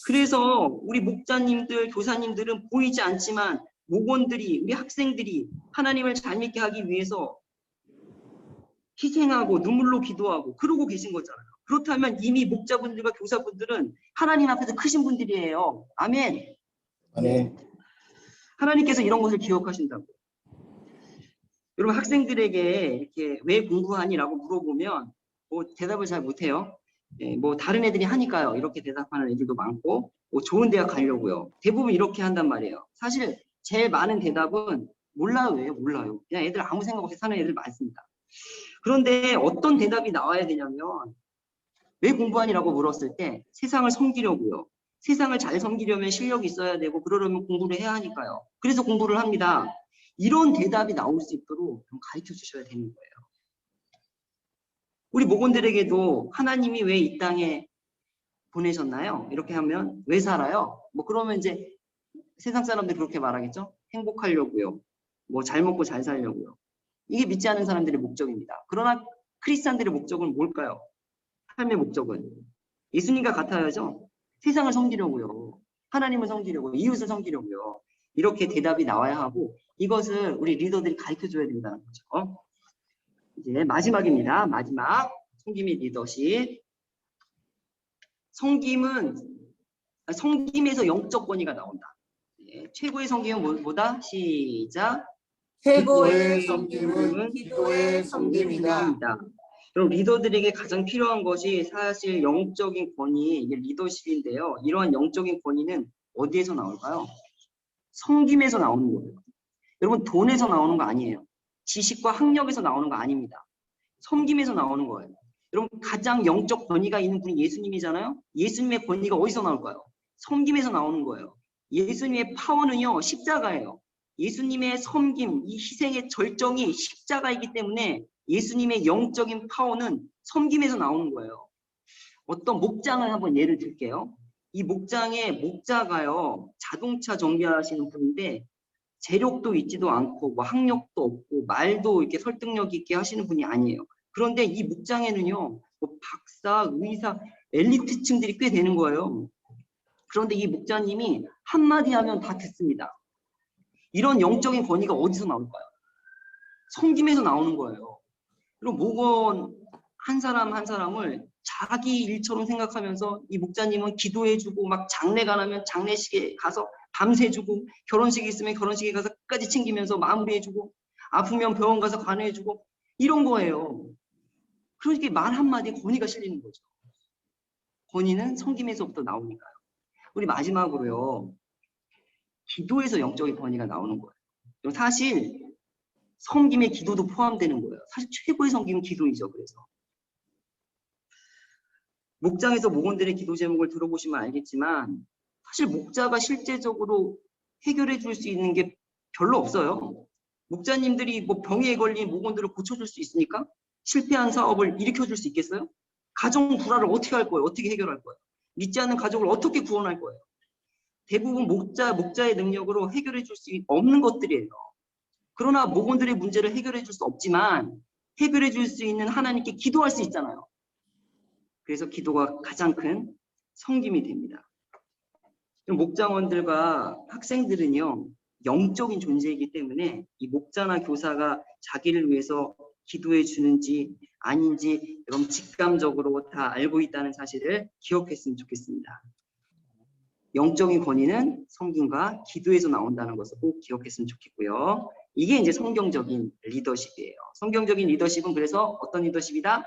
그래서 우리 목자님들, 교사님들은 보이지 않지만 목원들이, 우리 학생들이 하나님을 잘 믿게 하기 위해서 희생하고 눈물로 기도하고 그러고 계신 거잖아요. 그렇다면 이미 목자분들과 교사분들은 하나님 앞에서 크신 분들이에요. 아멘. 아멘. 하나님께서 이런 것을 기억하신다고. 여러분 학생들에게 이렇게 왜 공부하니라고 물어보면 뭐 대답을 잘 못해요. 뭐 다른 애들이 하니까요. 이렇게 대답하는 애들도 많고 뭐 좋은 대학 가려고요. 대부분 이렇게 한단 말이에요. 사실 제일 많은 대답은 몰라요. 왜요? 몰라요. 그냥 애들 아무 생각 없이 사는 애들 많습니다. 그런데 어떤 대답이 나와야 되냐면 왜 공부하니라고 물었을 때 세상을 섬기려고요. 세상을 잘 섬기려면 실력이 있어야 되고 그러려면 공부를 해야 하니까요. 그래서 공부를 합니다. 이런 대답이 나올 수 있도록 좀 가르쳐 주셔야 되는 거예요. 우리 목원들에게도 하나님이 왜 이 땅에 보내셨나요? 이렇게 하면 왜 살아요? 뭐 그러면 이제 세상 사람들이 그렇게 말하겠죠? 행복하려고요. 뭐 잘 먹고 잘 살려고요. 이게 믿지 않는 사람들의 목적입니다. 그러나 크리스찬들의 목적은 뭘까요? 삶의 목적은 예수님과 같아야죠. 세상을 섬기려고요. 하나님을 섬기려고요. 이웃을 섬기려고요. 이렇게 대답이 나와야 하고 이것을 우리 리더들이 가르쳐줘야 된다는 거죠. 이제 마지막입니다. 마지막 섬김의 리더십. 섬김에서 영적 권위가 나온다. 최고의 섬김은 뭐다? 시작. 최고의 섬김은 기도의 섬김이다. 그럼 리더들에게 가장 필요한 것이 사실 영적인 권위, 이게 리더십인데요. 이러한 영적인 권위는 어디에서 나올까요? 섬김에서 나오는 거예요. 여러분 돈에서 나오는 거 아니에요. 지식과 학력에서 나오는 거 아닙니다. 섬김에서 나오는 거예요. 여러분 가장 영적 권위가 있는 분이 예수님이잖아요. 예수님의 권위가 어디서 나올까요? 섬김에서 나오는 거예요. 예수님의 파워는요 십자가예요. 예수님의 섬김, 이 희생의 절정이 십자가이기 때문에 예수님의 영적인 파워는 섬김에서 나오는 거예요. 어떤 목장을 한번 예를 들게요. 이 목장의 목자가요 자동차 정비하시는 분인데 재력도 있지도 않고 뭐 학력도 없고 말도 이렇게 설득력 있게 하시는 분이 아니에요. 그런데 이 목장에는요 뭐 박사, 의사, 엘리트층들이 꽤 되는 거예요. 그런데 이 목자님이 한마디 하면 다 듣습니다. 이런 영적인 권위가 어디서 나올까요? 섬김에서 나오는 거예요. 그럼 목원 한 사람 한 사람을 자기 일처럼 생각하면서 이 목자님은 기도해주고 막 장례가 나면 장례식에 가서 밤새주고 결혼식이 있으면 결혼식에 가서 끝까지 챙기면서 마무리해주고 아프면 병원 가서 관해주고 이런 거예요. 그러니까 말 한마디에 권위가 실리는 거죠. 권위는 섬김에서부터 나오니까요. 우리 마지막으로요. 기도에서 영적인 권위가 나오는 거예요. 사실 섬김의 기도도 포함되는 거예요. 사실 최고의 섬김은 기도이죠. 그래서 목장에서 목원들의 기도 제목을 들어보시면 알겠지만 사실 목자가 실제적으로 해결해 줄 수 있는 게 별로 없어요. 목자님들이 뭐 병에 걸린 목원들을 고쳐줄 수 있습니까? 실패한 사업을 일으켜줄 수 있겠어요? 가정 불화를 어떻게 할 거예요? 어떻게 해결할 거예요? 믿지 않는 가족을 어떻게 구원할 거예요? 대부분 목자의 능력으로 해결해 줄 수 없는 것들이에요. 그러나 목원들의 문제를 해결해 줄 수 없지만 해결해 줄 수 있는 하나님께 기도할 수 있잖아요. 그래서 기도가 가장 큰 섬김이 됩니다. 목장원들과 학생들은요 영적인 존재이기 때문에 이 목자나 교사가 자기를 위해서 기도해 주는지 아닌지 여러분 직감적으로 다 알고 있다는 사실을 기억했으면 좋겠습니다. 영적인 권위는 섬김과 기도에서 나온다는 것을 꼭 기억했으면 좋겠고요. 이게 이제 성경적인 리더십이에요. 성경적인 리더십은 그래서 어떤 리더십이다?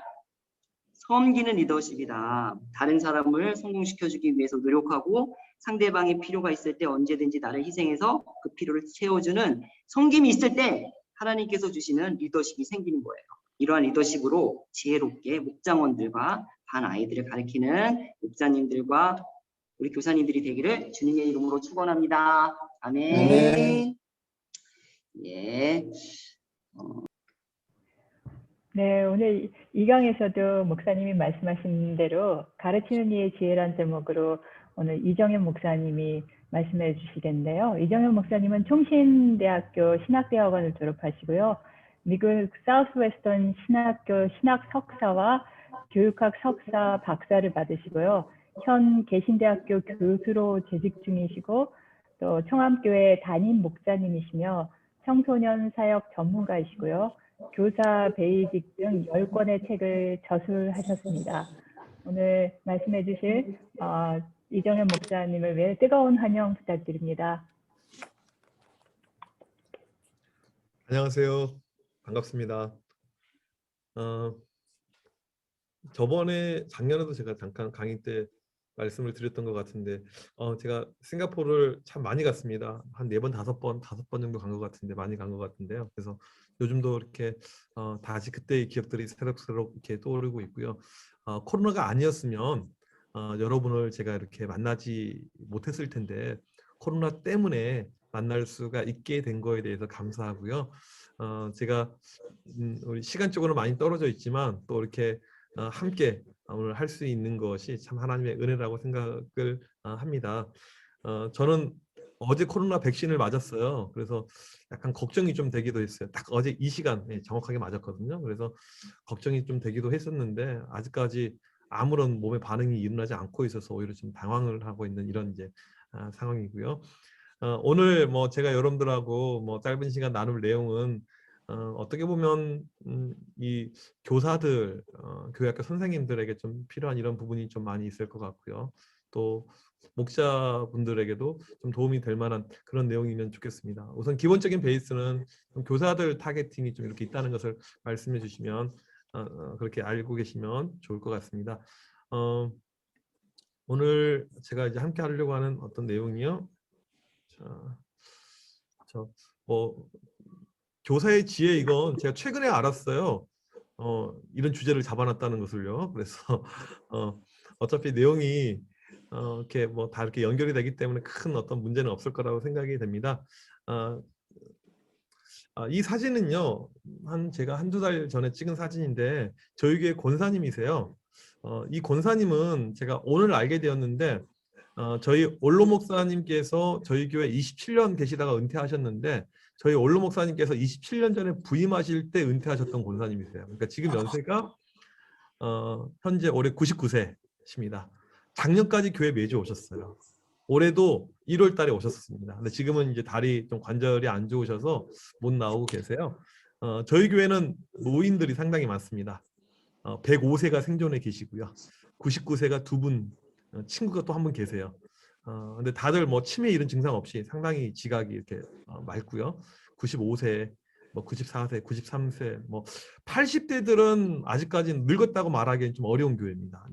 섬기는 리더십이다. 다른 사람을 성공시켜주기 위해서 노력하고 상대방의 필요가 있을 때 언제든지 나를 희생해서 그 필요를 채워주는 섬김이 있을 때 하나님께서 주시는 리더십이 생기는 거예요. 이러한 리더십으로 지혜롭게 목장원들과 반 아이들을 가르치는 목자님들과 우리 교사님들이 되기를 주님의 이름으로 축원합니다. 아멘. 아멘. 예. 네, 오늘 이 강에서도 목사님이 말씀하신 대로 가르치는 이의 지혜란 제목으로 오늘 이정현 목사님이 말씀해 주시겠는데요. 이정현 목사님은 총신대학교 신학대학원을 졸업하시고요. 미국 사우스웨스턴 신학교 신학 석사와 교육학 석사 박사를 받으시고요. 현 개신대학교 교수로 재직 중이시고 또 청암교회 담임 목자님이시며 청소년 사역 전문가이시고요. 교사 베이직 등 10권의 책을 저술하셨습니다. 오늘 말씀해 주실 이정현 목사님을 위해 뜨거운 환영 부탁드립니다. 안녕하세요. 반갑습니다. 작년에도 제가 잠깐 강의 때 말씀을 드렸던 것 같은데, 제가 싱가포르를 참 많이 갔습니다. 한 4번, 5번 정도 간 것 같은데, 많이 간 것 같은데요. 그래서 요즘도 이렇게 다시 그때의 기억들이 새록새록 이렇게 떠오르고 있고요. 코로나가 아니었으면 여러분을 제가 이렇게 만나지 못했을 텐데, 코로나 때문에 만날 수가 있게 된 거에 대해서 감사하고요. 제가 우리 시간적으로 많이 떨어져 있지만 또 이렇게 함께 오늘 할 수 있는 것이 참 하나님의 은혜라고 생각을 합니다. 저는 어제 코로나 백신을 맞았어요. 그래서 약간 걱정이 좀 되기도 했어요. 딱 어제 이 시간에 정확하게 맞았거든요. 그래서 걱정이 좀 되기도 했었는데 아직까지 아무런 몸의 반응이 일어나지 않고 있어서 오히려 좀 당황을 하고 있는 이런 이제 상황이고요. 오늘 뭐 제가 여러분들하고 뭐 짧은 시간 나눌 내용은 어떻게 보면 이 교사들, 교회학교 선생님들에게 좀 필요한 이런 부분이 좀 많이 있을 것 같고요. 또 목자분들에게도 좀 도움이 될 만한 그런 내용이면 좋겠습니다. 우선 기본적인 베이스는 교사들 타겟팅이 좀 이렇게 있다는 것을 말씀해 주시면 그렇게 알고 계시면 좋을 것 같습니다. 오늘 제가 이제 함께 하려고 하는 어떤 내용이요. 교사의 지혜, 이건 제가 최근에 알았어요. 이런 주제를 잡아놨다는 것을요. 그래서 어차피 내용이 이렇게 뭐 다 이렇게 연결이 되기 때문에 큰 어떤 문제는 없을 거라고 생각이 됩니다. 이 사진은요, 제가 한두 달 전에 찍은 사진인데 저희 교회 권사님이세요. 이 권사님은 제가 오늘 알게 되었는데 저희 올로 목사님께서 저희 교회 27년 계시다가 은퇴하셨는데 저희 올로 목사님께서 27년 전에 부임하실 때 은퇴하셨던 권사님이세요. 그러니까 지금 연세가 현재 올해 99세십니다. 작년까지 교회 매주 오셨어요. 올해도 1월 달에 오셨습니다. 근데 지금은 이제 다리 좀 관절이 안 좋으셔서 못 나오고 계세요. 저희 교회는 노인들이 상당히 많습니다. 105세가 생존해 계시고요. 99세가 2분, 친구가 또 한 분 계세요. 근데 다들 뭐 치매 이런 증상 없이 상당히 지각이 이렇게 맑고요. 95세, 뭐 94세, 93세, 뭐 80대들은 아직까지 늙었다고 말하기엔 좀 어려운 교회입니다.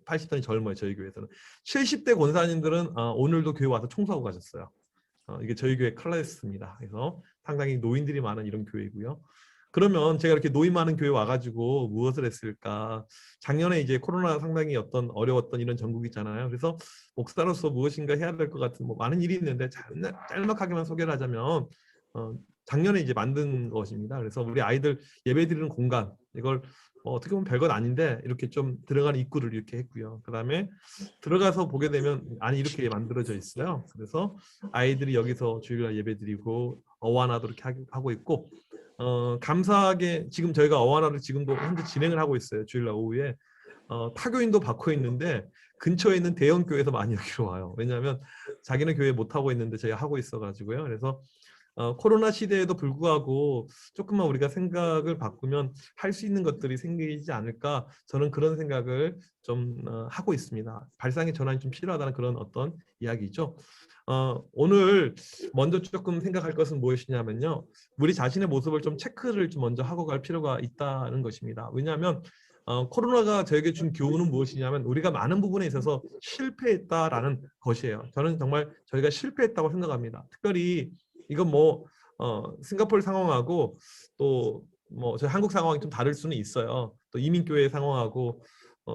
80대는 젊어요, 저희 교회에서는. 70대 권사님들은 오늘도 교회 와서 청소하고 가셨어요. 이게 저희 교회 클래스입니다. 그래서 상당히 노인들이 많은 이런 교회이고요. 그러면 제가 이렇게 노인 많은 교회 와가지고 무엇을 했을까? 작년에 이제 코로나 상당히 어려웠던 이런 전국이잖아요. 그래서 목사로서 무엇인가 해야 될 것 같은 뭐 많은 일이 있는데 짤막하게만 소개를 하자면 작년에 이제 만든 것입니다. 그래서 우리 아이들 예배드리는 공간, 이걸 어떻게 보면 별건 아닌데 이렇게 좀 들어가는 입구를 이렇게 했고요. 그 다음에 들어가서 보게 되면 안이 이렇게 만들어져 있어요. 그래서 아이들이 여기서 주일날 예배드리고 어와나도 이렇게 하고 있고, 감사하게 지금 저희가 어와나를 지금도 현재 진행을 하고 있어요. 주일날 오후에 타교인도 받고 있는데 근처에 있는 대형 교회에서 많이 여기로 와요. 왜냐하면 자기는 교회 못 하고 있는데 저희가 하고 있어가지고요. 그래서 코로나 시대에도 불구하고 조금만 우리가 생각을 바꾸면 할 수 있는 것들이 생기지 않을까, 저는 그런 생각을 좀 하고 있습니다. 발상의 전환이 좀 필요하다는 그런 어떤 이야기죠. 오늘 먼저 조금 생각할 것은 무엇이냐면요, 우리 자신의 모습을 좀 체크를 좀 먼저 하고 갈 필요가 있다는 것입니다. 왜냐하면 코로나가 저에게 준 교훈은 무엇이냐면 우리가 많은 부분에 있어서 실패했다라는 것이에요. 저는 정말 저희가 실패했다고 생각합니다. 특별히 이건 뭐 싱가포르 상황하고 또 뭐 저희 한국 상황이 좀 다를 수는 있어요. 또 이민교회 상황하고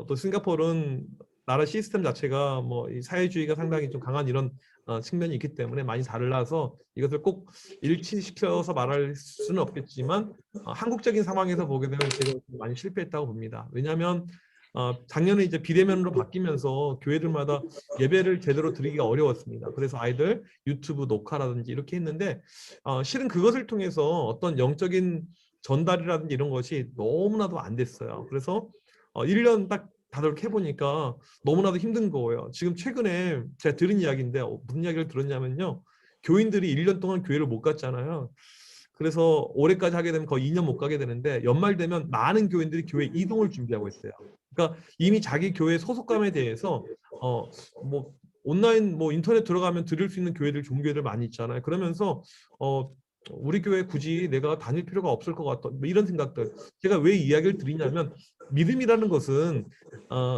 또 싱가포르는 나라 시스템 자체가 뭐 이 사회주의가 상당히 좀 강한 이런 측면이 있기 때문에 많이 달라서 이것을 꼭 일치시켜서 말할 수는 없겠지만 한국적인 상황에서 보게 되면 제가 많이 실패했다고 봅니다. 왜냐하면 작년에 이제 비대면으로 바뀌면서 교회들마다 예배를 제대로 드리기가 어려웠습니다. 그래서 아이들 유튜브 녹화라든지 이렇게 했는데 실은 그것을 통해서 어떤 영적인 전달이라든지 이런 것이 너무나도 안 됐어요. 그래서 1년 딱 다들 이렇게 해보니까 너무나도 힘든 거예요. 지금 최근에 제가 들은 이야기인데 무슨 이야기를 들었냐면요, 교인들이 1년 동안 교회를 못 갔잖아요. 그래서 올해까지 하게 되면 거의 2년 못 가게 되는데 연말 되면 많은 교인들이 교회 이동을 준비하고 있어요. 그러니까 이미 자기 교회 소속감에 대해서 뭐 온라인 뭐 인터넷 들어가면 들을 수 있는 교회들 종교회들 많이 있잖아요. 그러면서 우리 교회 굳이 내가 다닐 필요가 없을 것 같다. 뭐 이런 생각들. 제가 왜 이야기를 드리냐면 믿음이라는 것은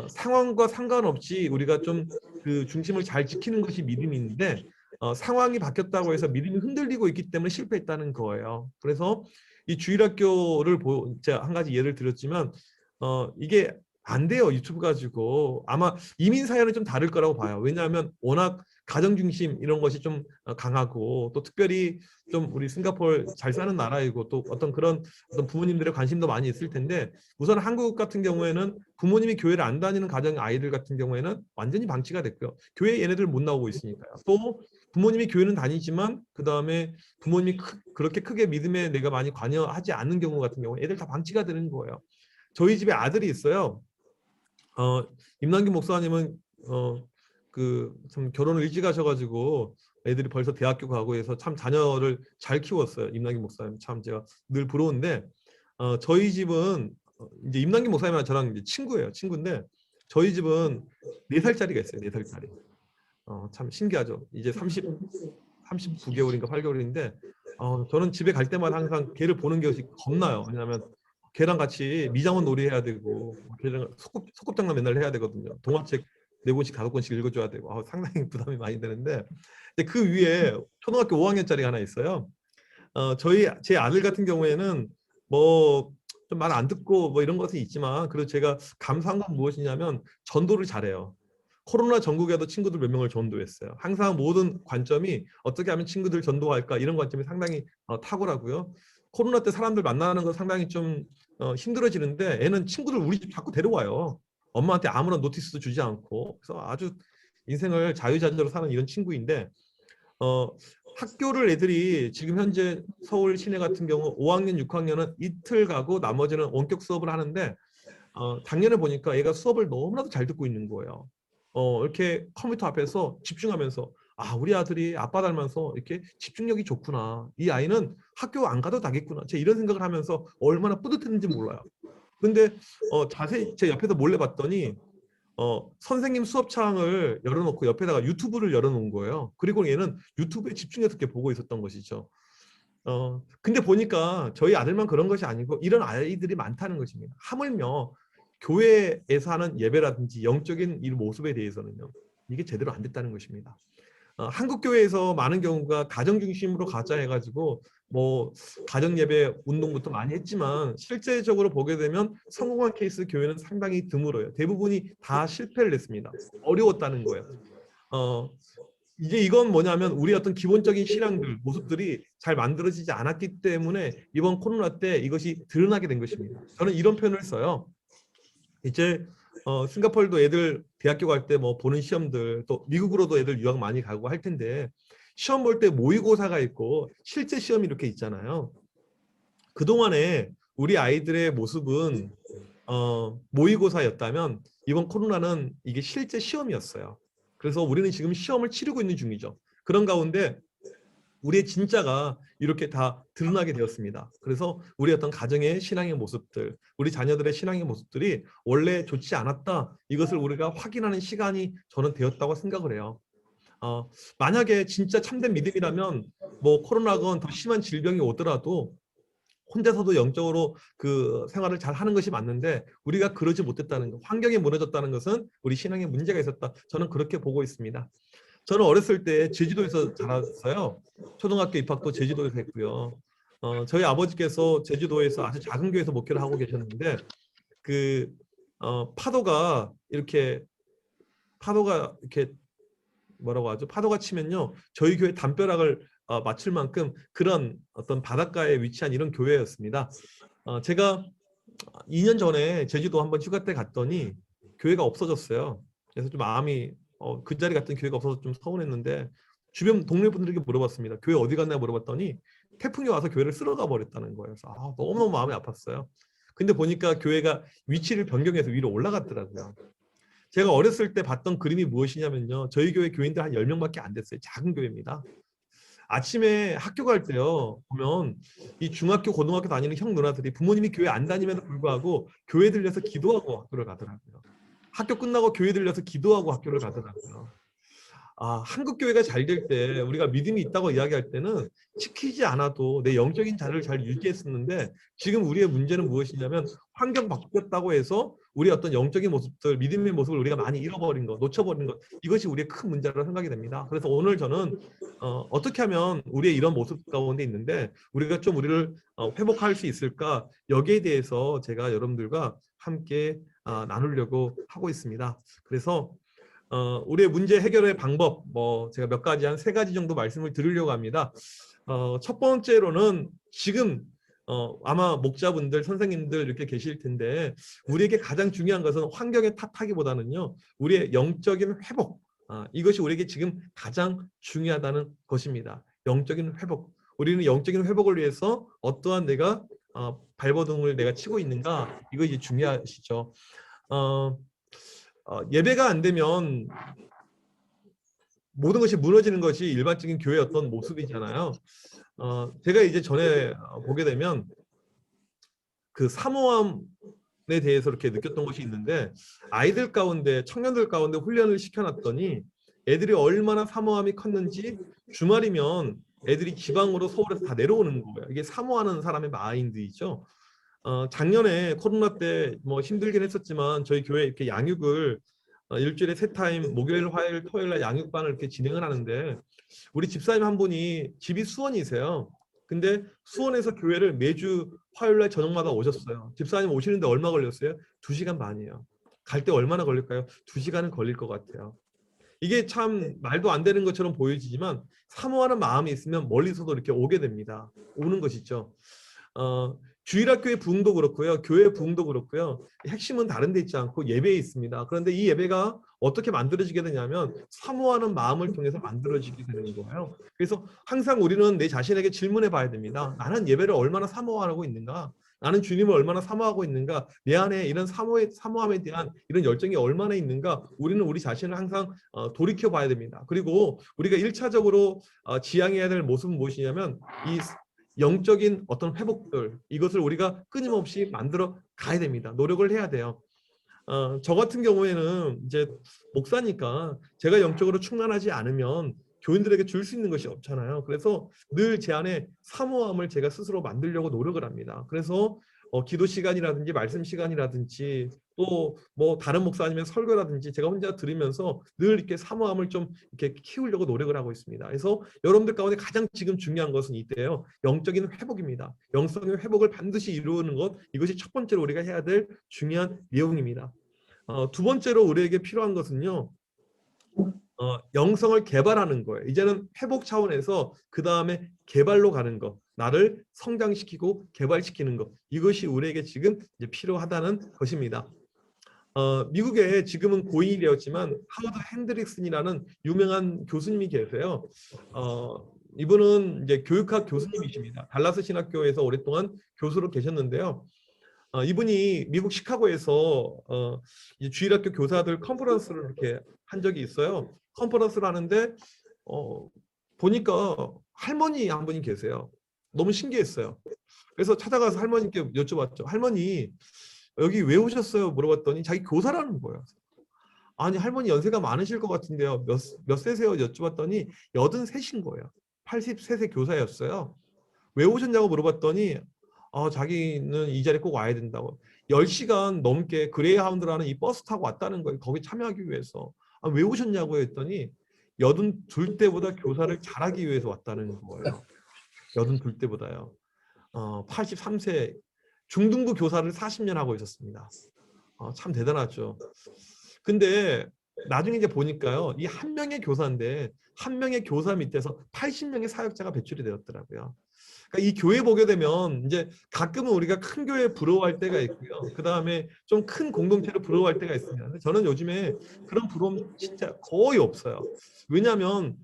상황과 상관없이 우리가 좀 그 중심을 잘 지키는 것이 믿음인데 상황이 바뀌었다고 해서 믿음이 흔들리고 있기 때문에 실패했다는 거예요. 그래서 이 주일학교를 제가 한 가지 예를 들었지만 이게 안 돼요. 유튜브 가지고. 아마 이민 사회는 좀 다를 거라고 봐요. 왜냐하면 워낙 가정 중심 이런 것이 좀 강하고 또 특별히 좀 우리 싱가포르 잘 사는 나라이고 또 어떤 부모님들의 관심도 많이 있을 텐데 우선 한국 같은 경우에는 부모님이 교회를 안 다니는 가정 아이들 같은 경우에는 완전히 방치가 됐고요. 교회 얘네들 못 나오고 있으니까요. 또 부모님이 교회는 다니지만 그 다음에 부모님이 그렇게 크게 믿음에 내가 많이 관여하지 않는 경우 같은 경우 애들 다 방치가 되는 거예요. 저희 집에 아들이 있어요. 임남기 목사님은 참 결혼을 일찍 하셔가지고 애들이 벌써 대학교 가고 해서 참 자녀를 잘 키웠어요. 임남기 목사님 참 제가 늘 부러운데 저희 집은 이제 임남기 목사님이랑 저랑 이제 친구인데 저희 집은 4살짜리가 있어요. 4살짜리. 참 신기하죠. 이제 39개월인가 8개월인데 저는 집에 갈 때마다 항상 걔를 보는 것이 겁나요. 왜냐하면 걔랑 같이 미장원 놀이 해야 되고 걔랑 소꿉장난 맨날 해야 되거든요. 동화책 4권씩 5권씩 읽어줘야 되고 상당히 부담이 많이 되는데 그 위에 초등학교 5학년짜리가 하나 있어요. 제 아들 같은 경우에는 뭐 좀 말 안 듣고 뭐 이런 것이 있지만 그래도 제가 감사한 건 무엇이냐면 전도를 잘해요. 코로나 전국에도 친구들 몇 명을 전도했어요. 항상 모든 관점이 어떻게 하면 친구들 전도할까 이런 관점이 상당히 탁월하고요. 코로나 때 사람들 만나는 거 상당히 좀 힘들어지는데 애는 친구들 우리 집 자꾸 데려와요. 엄마한테 아무런 노티스도 주지 않고. 그래서 아주 인생을 자유자재로 사는 이런 친구인데 학교를 애들이 지금 현재 서울 시내 같은 경우 5학년, 6학년은 이틀 가고 나머지는 원격 수업을 하는데 작년에 보니까 얘가 수업을 너무나도 잘 듣고 있는 거예요. 이렇게 컴퓨터 앞에서 집중하면서 우리 아들이 아빠 닮아서 이렇게 집중력이 좋구나. 이 아이는 학교 안 가도 되겠구나. 제가 이런 생각을 하면서 얼마나 뿌듯했는지 몰라요. 근데 자세히 제 옆에서 몰래 봤더니 선생님 수업창을 열어놓고 옆에다가 유튜브를 열어놓은 거예요. 그리고 얘는 유튜브에 집중해서 이렇게 보고 있었던 것이죠. 근데 보니까 저희 아들만 그런 것이 아니고 이런 아이들이 많다는 것입니다. 하물며 교회에서 하는 예배라든지 영적인 이 모습에 대해서는요. 이게 제대로 안 됐다는 것입니다. 한국 교회에서 많은 경우가 가정 중심으로 가자 해가지고 뭐 가정 예배 운동부터 많이 했지만 실제적으로 보게 되면 성공한 케이스 교회는 상당히 드물어요. 대부분이 다 실패를 했습니다. 어려웠다는 거예요. 이제 이건 뭐냐면 우리 어떤 기본적인 신앙들, 모습들이 잘 만들어지지 않았기 때문에 이번 코로나 때 이것이 드러나게 된 것입니다. 저는 이런 표현을 써요. 이제 싱가포르도 애들 대학교 갈 때 뭐 보는 시험들 또 미국으로도 애들 유학 많이 가고 할 텐데 시험 볼 때 모의고사가 있고 실제 시험이 이렇게 있잖아요. 그동안에 우리 아이들의 모습은 모의고사였다면 이번 코로나는 이게 실제 시험이었어요. 그래서 우리는 지금 시험을 치르고 있는 중이죠. 그런 가운데 우리의 진짜가 이렇게 다 드러나게 되었습니다. 그래서 우리 어떤 가정의 신앙의 모습들, 우리 자녀들의 신앙의 모습들이 원래 좋지 않았다. 이것을 우리가 확인하는 시간이 저는 되었다고 생각을 해요. 만약에 진짜 참된 믿음이라면 뭐 코로나건 더 심한 질병이 오더라도 혼자서도 영적으로 그 생활을 잘 하는 것이 맞는데 우리가 그러지 못했다는 것, 환경이 무너졌다는 것은 우리 신앙에 문제가 있었다. 저는 그렇게 보고 있습니다. 저는 어렸을 때 제주도에서 자랐어요. 초등학교 입학도 제주도에서 했고요. 저희 아버지께서 제주도에서 아주 작은 교회에서 목회를 하고 계셨는데 파도가 이렇게 뭐라고 하죠? 파도가 치면요. 저희 교회 담벼락을 맞출 만큼 그런 어떤 바닷가에 위치한 이런 교회였습니다. 제가 2년 전에 제주도 한번 휴가 때 갔더니 교회가 없어졌어요. 그래서 좀 마음이 그 자리 같은 교회가 없어서 좀 서운했는데 주변 동네 분들에게 물어봤습니다. 교회 어디 갔나 물어봤더니 태풍이 와서 교회를 쓸어가 버렸다는 거예요. 그래서 너무너무 마음이 아팠어요. 근데 보니까 교회가 위치를 변경해서 위로 올라갔더라고요. 제가 어렸을 때 봤던 그림이 무엇이냐면요. 저희 교회 교인들 한 10명밖에 안 됐어요. 작은 교회입니다. 아침에 학교 갈 때요 보면 이 중학교 고등학교 다니는 형 누나들이 부모님이 교회 안 다님에도 불구하고 교회 들려서 기도하고 학교를 가더라고요. 학교 끝나고 교회 들려서 기도하고 학교를 가더라고요. 한국 교회가 잘 될 때 우리가 믿음이 있다고 이야기할 때는 지키지 않아도 내 영적인 자리를 잘 유지했었는데 지금 우리의 문제는 무엇이냐면 환경 바뀌었다고 해서 우리의 어떤 영적인 모습들, 믿음의 모습을 우리가 많이 잃어버린 것, 놓쳐버린 것, 이것이 우리의 큰 문제라고 생각이 됩니다. 그래서 오늘 저는 어떻게 하면 우리의 이런 모습 가운데 있는데 우리가 좀 우리를 회복할 수 있을까, 여기에 대해서 제가 여러분들과 함께 나누려고 하고 있습니다. 그래서 우리의 문제 해결의 방법, 제가 몇 가지, 한 3가지 정도 말씀을 드리려고 합니다. 첫 번째로는 지금 아마 목자분들, 선생님들 이렇게 계실 텐데 우리에게 가장 중요한 것은 환경의 탓하기보다는요, 우리의 영적인 회복, 이것이 우리에게 지금 가장 중요하다는 것입니다. 영적인 회복. 우리는 영적인 회복을 위해서 어떠한 내가 발버둥을 내가 치고 있는가, 이것이 중요하시죠. 예배가 안 되면 모든 것이 무너지는 것이 일반적인 교회의 어떤 모습이잖아요. 제가 이제 전에 보게 되면 그 사모함에 대해서 이렇게 느꼈던 것이 있는데, 아이들 가운데, 청년들 가운데 훈련을 시켜놨더니 애들이 얼마나 사모함이 컸는지 주말이면 애들이 지방으로 서울에서 다 내려오는 거예요. 이게 사모하는 사람의 마인드이죠. 작년에 코로나 때 힘들긴 했었지만 저희 교회 이렇게 양육을 일주일에 3타임 목요일, 화요일, 토요일날 양육반을 이렇게 진행을 하는데 우리 집사님 한 분이 집이 수원이세요. 근데 수원에서 교회를 매주 화요일날 저녁마다 오셨어요. 집사님 오시는데 얼마 걸렸어요? 2시간 반이에요. 갈 때 얼마나 걸릴까요? 2시간은 걸릴 것 같아요. 이게 참 말도 안 되는 것처럼 보여지지만 사모하는 마음이 있으면 멀리서도 이렇게 오게 됩니다. 오는 것이죠. 주일학교의 부흥도 그렇고요. 교회 부흥도 그렇고요. 핵심은 다른 데 있지 않고 예배에 있습니다. 그런데 이 예배가 어떻게 만들어지게 되냐면 사모하는 마음을 통해서 만들어지게 되는 거예요. 그래서 항상 우리는 내 자신에게 질문해 봐야 됩니다. 나는 예배를 얼마나 사모하고 있는가? 나는 주님을 얼마나 사모하고 있는가? 내 안에 이런 사모함에 대한 이런 열정이 얼마나 있는가? 우리는 우리 자신을 항상 돌이켜 봐야 됩니다. 그리고 우리가 1차적으로 지향해야 될 모습은 무엇이냐면 이 영적인 어떤 회복들, 이것을 우리가 끊임없이 만들어 가야 됩니다. 노력을 해야 돼요. 저 같은 경우에는 이제 목사니까 제가 영적으로 충만하지 않으면 교인들에게 줄 수 있는 것이 없잖아요. 그래서 늘 제 안에 사모함을 제가 스스로 만들려고 노력을 합니다. 그래서 기도 시간이라든지 말씀 시간이라든지 또 다른 목사님의 설교라든지 제가 혼자 들으면서 늘 이렇게 사모함을 좀 이렇게 키우려고 노력을 하고 있습니다. 그래서 여러분들 가운데 가장 지금 중요한 것은 이때요. 영적인 회복입니다. 영성의 회복을 반드시 이루는 것, 이것이 첫 번째로 우리가 해야 될 중요한 내용입니다. 두 번째로 우리에게 필요한 것은요. 영성을 개발하는 거예요. 이제는 회복 차원에서 그 다음에 개발로 가는 것, 나를 성장시키고 개발시키는 것, 이것이 우리에게 지금 이제 필요하다는 것입니다. 미국에 지금은 고인이 되었지만 하워드 핸드릭슨이라는 유명한 교수님이 계세요. 이분은 이제 교육학 교수님이십니다. 달라스 신학교에서 오랫동안 교수로 계셨는데요. 이분이 미국 시카고에서 주일학교 교사들 컨퍼런스를 이렇게 한 적이 있어요. 컨퍼런스를 하는데 보니까 할머니 한 분이 계세요. 너무 신기했어요. 그래서 찾아가서 할머니께 여쭤봤죠. 할머니 여기 왜 오셨어요? 물어봤더니 자기 교사라는 거예요. 아니 할머니 연세가 많으실 것 같은데요. 몇 세세요? 여쭤봤더니 83인 거예요. 83세 교사였어요. 왜 오셨냐고 물어봤더니 자기는 이 자리에 꼭 와야 된다고. 10시간 넘게 그레이하운드라는 이 버스 타고 왔다는 거예요. 거기 참여하기 위해서. 왜 오셨냐고 했더니 82때보다 교사를 잘하기 위해서 왔다는 거예요. 82때보다요. 83세 중등부 교사를 40년 하고 있었습니다. 참 대단하죠. 근데 나중에 이제 보니까요. 이 한 명의 교사인데 한 명의 교사 밑에서 80명의 사역자가 배출이 되었더라고요. 그러니까 이 교회 보게 되면 이제 가끔은 우리가 큰 교회 부러워할 때가 있고요. 그 다음에 좀 큰 공동체를 부러워할 때가 있습니다. 근데 저는 요즘에 그런 부러움 진짜 거의 없어요. 왜냐하면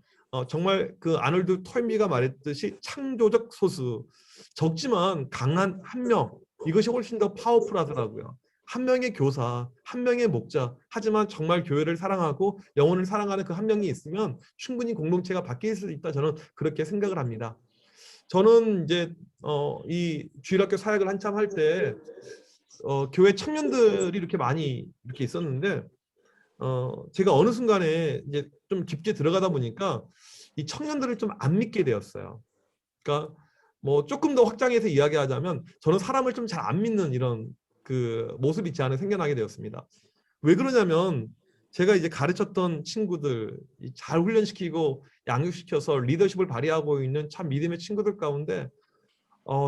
정말 그 아놀드 톨미가 말했듯이 창조적 소수, 적지만 강한 한 명, 이것이 훨씬 더 파워풀하더라고요. 한 명의 교사, 한 명의 목자, 하지만 정말 교회를 사랑하고 영혼을 사랑하는 그 한 명이 있으면 충분히 공동체가 바뀔 수 있다, 저는 그렇게 생각을 합니다. 저는 이제 이 주일학교 사역을 한참 할 때 교회 청년들이 이렇게 많이 이렇게 있었는데 제가 어느 순간에 이제 좀 깊게 들어가다 보니까 이 청년들을 좀 안 믿게 되었어요. 그러니까 뭐 조금 더 확장해서 이야기하자면 저는 사람을 좀 잘 안 믿는 이런 그 모습이 제 안에 생겨나게 되었습니다. 왜 그러냐면 제가 이제 가르쳤던 친구들, 잘 훈련시키고 양육시켜서 리더십을 발휘하고 있는 참 믿음의 친구들 가운데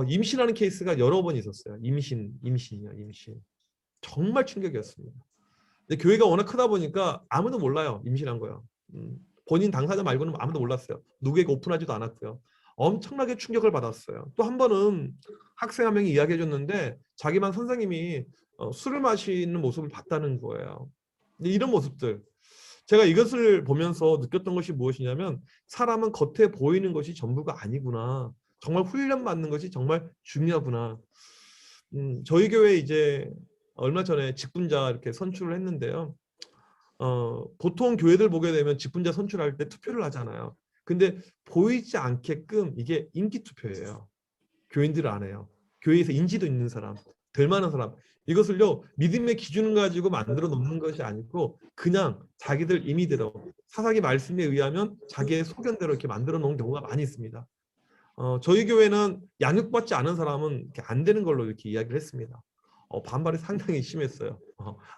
임신하는 케이스가 여러 번 있었어요. 임신이요, 임신. 정말 충격이었습니다. 근데 교회가 워낙 크다 보니까 아무도 몰라요, 임신한 거요. 본인 당사자 말고는 아무도 몰랐어요. 누구에게 오픈하지도 않았고요. 엄청나게 충격을 받았어요. 또 한 번은 학생 한 명이 이야기해 줬는데 자기 반 선생님이 술을 마시는 모습을 봤다는 거예요. 근데 이런 모습들, 제가 이것을 보면서 느꼈던 것이 무엇이냐면 사람은 겉에 보이는 것이 전부가 아니구나. 정말 훈련받는 것이 정말 중요하구나. 저희 교회 이제 얼마 전에 직분자 이렇게 선출을 했는데요. 보통 교회들 보게 되면 직분자 선출할 때 투표를 하잖아요. 근데 보이지 않게끔 이게 인기 투표예요. 교인들 안 해요. 교회에서 인지도 있는 사람, 될 만한 사람. 이것을요, 믿음의 기준을 가지고 만들어 놓는 것이 아니고 그냥 자기들 임의대로 사사기 말씀에 의하면 자기의 소견대로 이렇게 만들어 놓은 경우가 많이 있습니다. 저희 교회는 양육받지 않은 사람은 이렇게 안 되는 걸로 이렇게 이야기를 했습니다. 반발이 상당히 심했어요.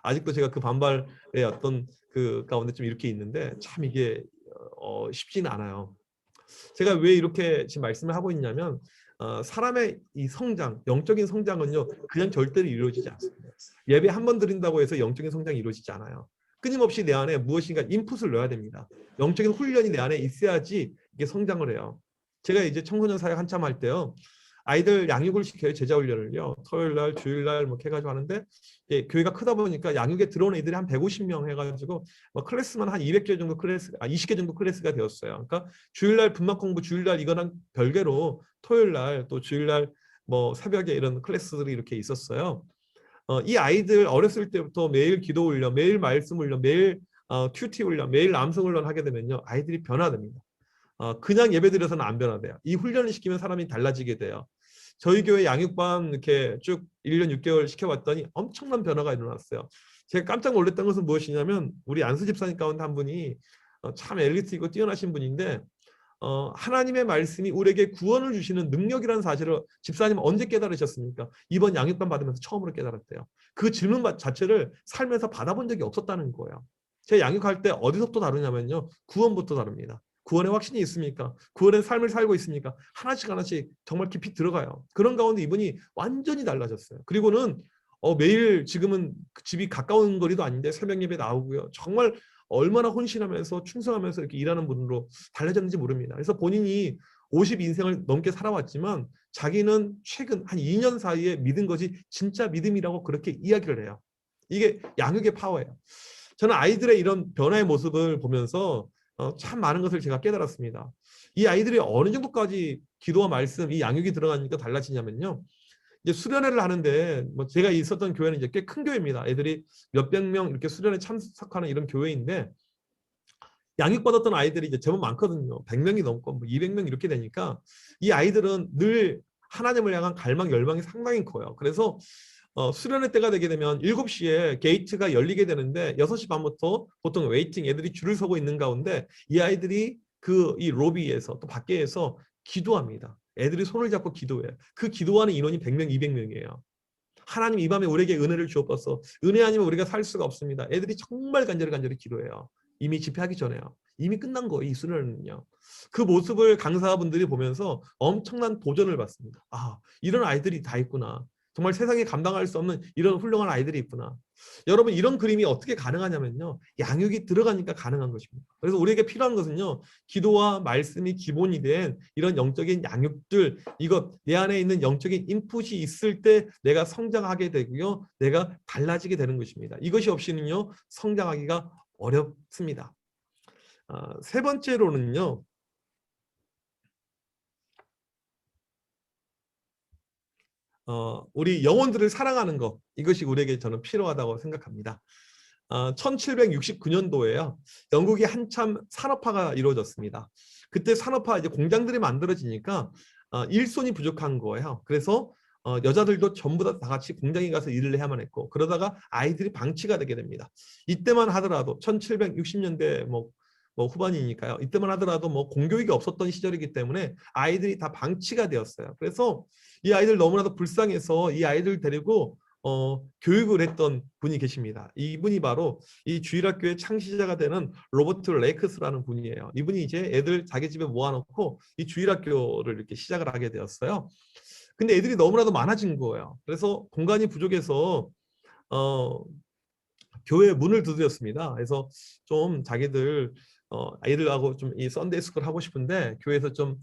아직도 제가 그 반발의 어떤 그 가운데 좀 이렇게 있는데 참 이게 쉽지는 않아요. 제가 왜 이렇게 지금 말씀을 하고 있냐면 사람의 이 성장, 영적인 성장은요 그냥 절대로 이루어지지 않습니다. 예배 한 번 드린다고 해서 영적인 성장이 이루어지지 않아요. 끊임없이 내 안에 무엇인가 인풋을 넣어야 됩니다. 영적인 훈련이 내 안에 있어야지 이게 성장을 해요. 제가 이제 청소년 사역 한참 할 때요, 아이들 양육을 시켜요. 제자 훈련을요. 토요일 날, 주일 날 뭐 해가지고 하는데 교회가 크다 보니까 양육에 들어온 애들이 한 150명 해가지고 뭐 클래스만 한 200개 정도 클래스, 20개 정도 클래스가 되었어요. 그러니까 주일 날 분막 공부, 주일 날 이거랑 별개로 토요일 날 또 주일 날 뭐 새벽에 이런 클래스들이 이렇게 있었어요. 이 아이들 어렸을 때부터 매일 기도 훈련, 매일 말씀 훈련, 매일 큐티 훈련, 매일 암송 훈련 하게 되면요 아이들이 변화됩니다. 그냥 예배드려서는 안 변화돼요. 이 훈련을 시키면 사람이 달라지게 돼요. 저희 교회 양육반 이렇게 쭉 1년 6개월 시켜봤더니 엄청난 변화가 일어났어요. 제가 깜짝 놀랐던 것은 무엇이냐면 우리 안수 집사님 가운데 한 분이 참 엘리트이고 뛰어나신 분인데 하나님의 말씀이 우리에게 구원을 주시는 능력이라는 사실을 집사님 언제 깨달으셨습니까? 이번 양육반 받으면서 처음으로 깨달았대요. 그 질문 자체를 살면서 받아본 적이 없었다는 거예요. 제가 양육할 때 어디서부터 다루냐면요. 구원부터 다룹니다. 구원의 확신이 있습니까? 구원의 삶을 살고 있습니까? 하나씩 하나씩 정말 깊이 들어가요. 그런 가운데 이분이 완전히 달라졌어요. 그리고는 매일 지금은 집이 가까운 거리도 아닌데 새벽 예배 나오고요. 정말 얼마나 헌신하면서 충성하면서 이렇게 일하는 분으로 달라졌는지 모릅니다. 그래서 본인이 50 인생을 넘게 살아왔지만 자기는 최근 한 2년 사이에 믿은 것이 진짜 믿음이라고 그렇게 이야기를 해요. 이게 양육의 파워예요. 저는 아이들의 이런 변화의 모습을 보면서 참 많은 것을 제가 깨달았습니다. 이 아이들이 어느 정도까지 기도와 말씀, 이 양육이 들어가니까 달라지냐면요. 이제 수련회를 하는데 뭐 제가 있었던 교회는 이제 꽤 큰 교회입니다. 애들이 몇백 명 이렇게 수련회 참석하는 이런 교회인데 양육받았던 아이들이 이제 제법 많거든요. 100명이 넘고 뭐 200명 이렇게 되니까 이 아이들은 늘 하나님을 향한 갈망, 열망이 상당히 커요. 그래서 수련회 때가 되게 되면 7시에 게이트가 열리게 되는데 6시 반부터 보통 웨이팅 애들이 줄을 서고 있는 가운데 이 아이들이 이 로비에서 또 밖에서 기도합니다. 애들이 손을 잡고 기도해요. 그 기도하는 인원이 100명, 200명이에요. 하나님 이 밤에 우리에게 은혜를 주옵소서. 은혜 아니면 우리가 살 수가 없습니다. 애들이 정말 간절히 기도해요. 이미 집회하기 전에요. 이미 끝난 거예요. 이 수련은요. 그 모습을 강사분들이 보면서 엄청난 도전을 받습니다. 이런 아이들이 다 있구나. 정말 세상에 감당할 수 없는 이런 훌륭한 아이들이 있구나. 여러분 이런 그림이 어떻게 가능하냐면요. 양육이 들어가니까 가능한 것입니다. 그래서 우리에게 필요한 것은요. 기도와 말씀이 기본이 된 이런 영적인 양육들, 이것 내 안에 있는 영적인 인풋이 있을 때 내가 성장하게 되고요. 내가 달라지게 되는 것입니다. 이것이 없이는요. 성장하기가 어렵습니다. 세 번째로는요. 우리 영혼들을 사랑하는 것, 이것이 우리에게 저는 필요하다고 생각합니다. 1769년도에요. 영국이 한참 산업화가 이루어졌습니다. 그때 산업화 이제 공장들이 만들어지니까 일손이 부족한 거예요. 그래서 여자들도 전부 다 같이 공장에 가서 일을 해야만 했고, 그러다가 아이들이 방치가 되게 됩니다. 이때만 하더라도 1760년대 뭐 후반이니까요. 이때만 하더라도 뭐 공교육이 없었던 시절이기 때문에 아이들이 다 방치가 되었어요. 그래서 이 아이들 너무나도 불쌍해서 이 아이들 데리고 교육을 했던 분이 계십니다. 이분이 바로 이 주일학교의 창시자가 되는 로버트 레이크스라는 분이에요. 이분이 이제 애들 자기 집에 모아놓고 이 주일학교를 이렇게 시작을 하게 되었어요. 근데 애들이 너무나도 많아진 거예요. 그래서 공간이 부족해서 교회 문을 두드렸습니다. 그래서 좀 자기들 아이들하고 좀 이 썬데이 스쿨 하고 싶은데 교회에서 좀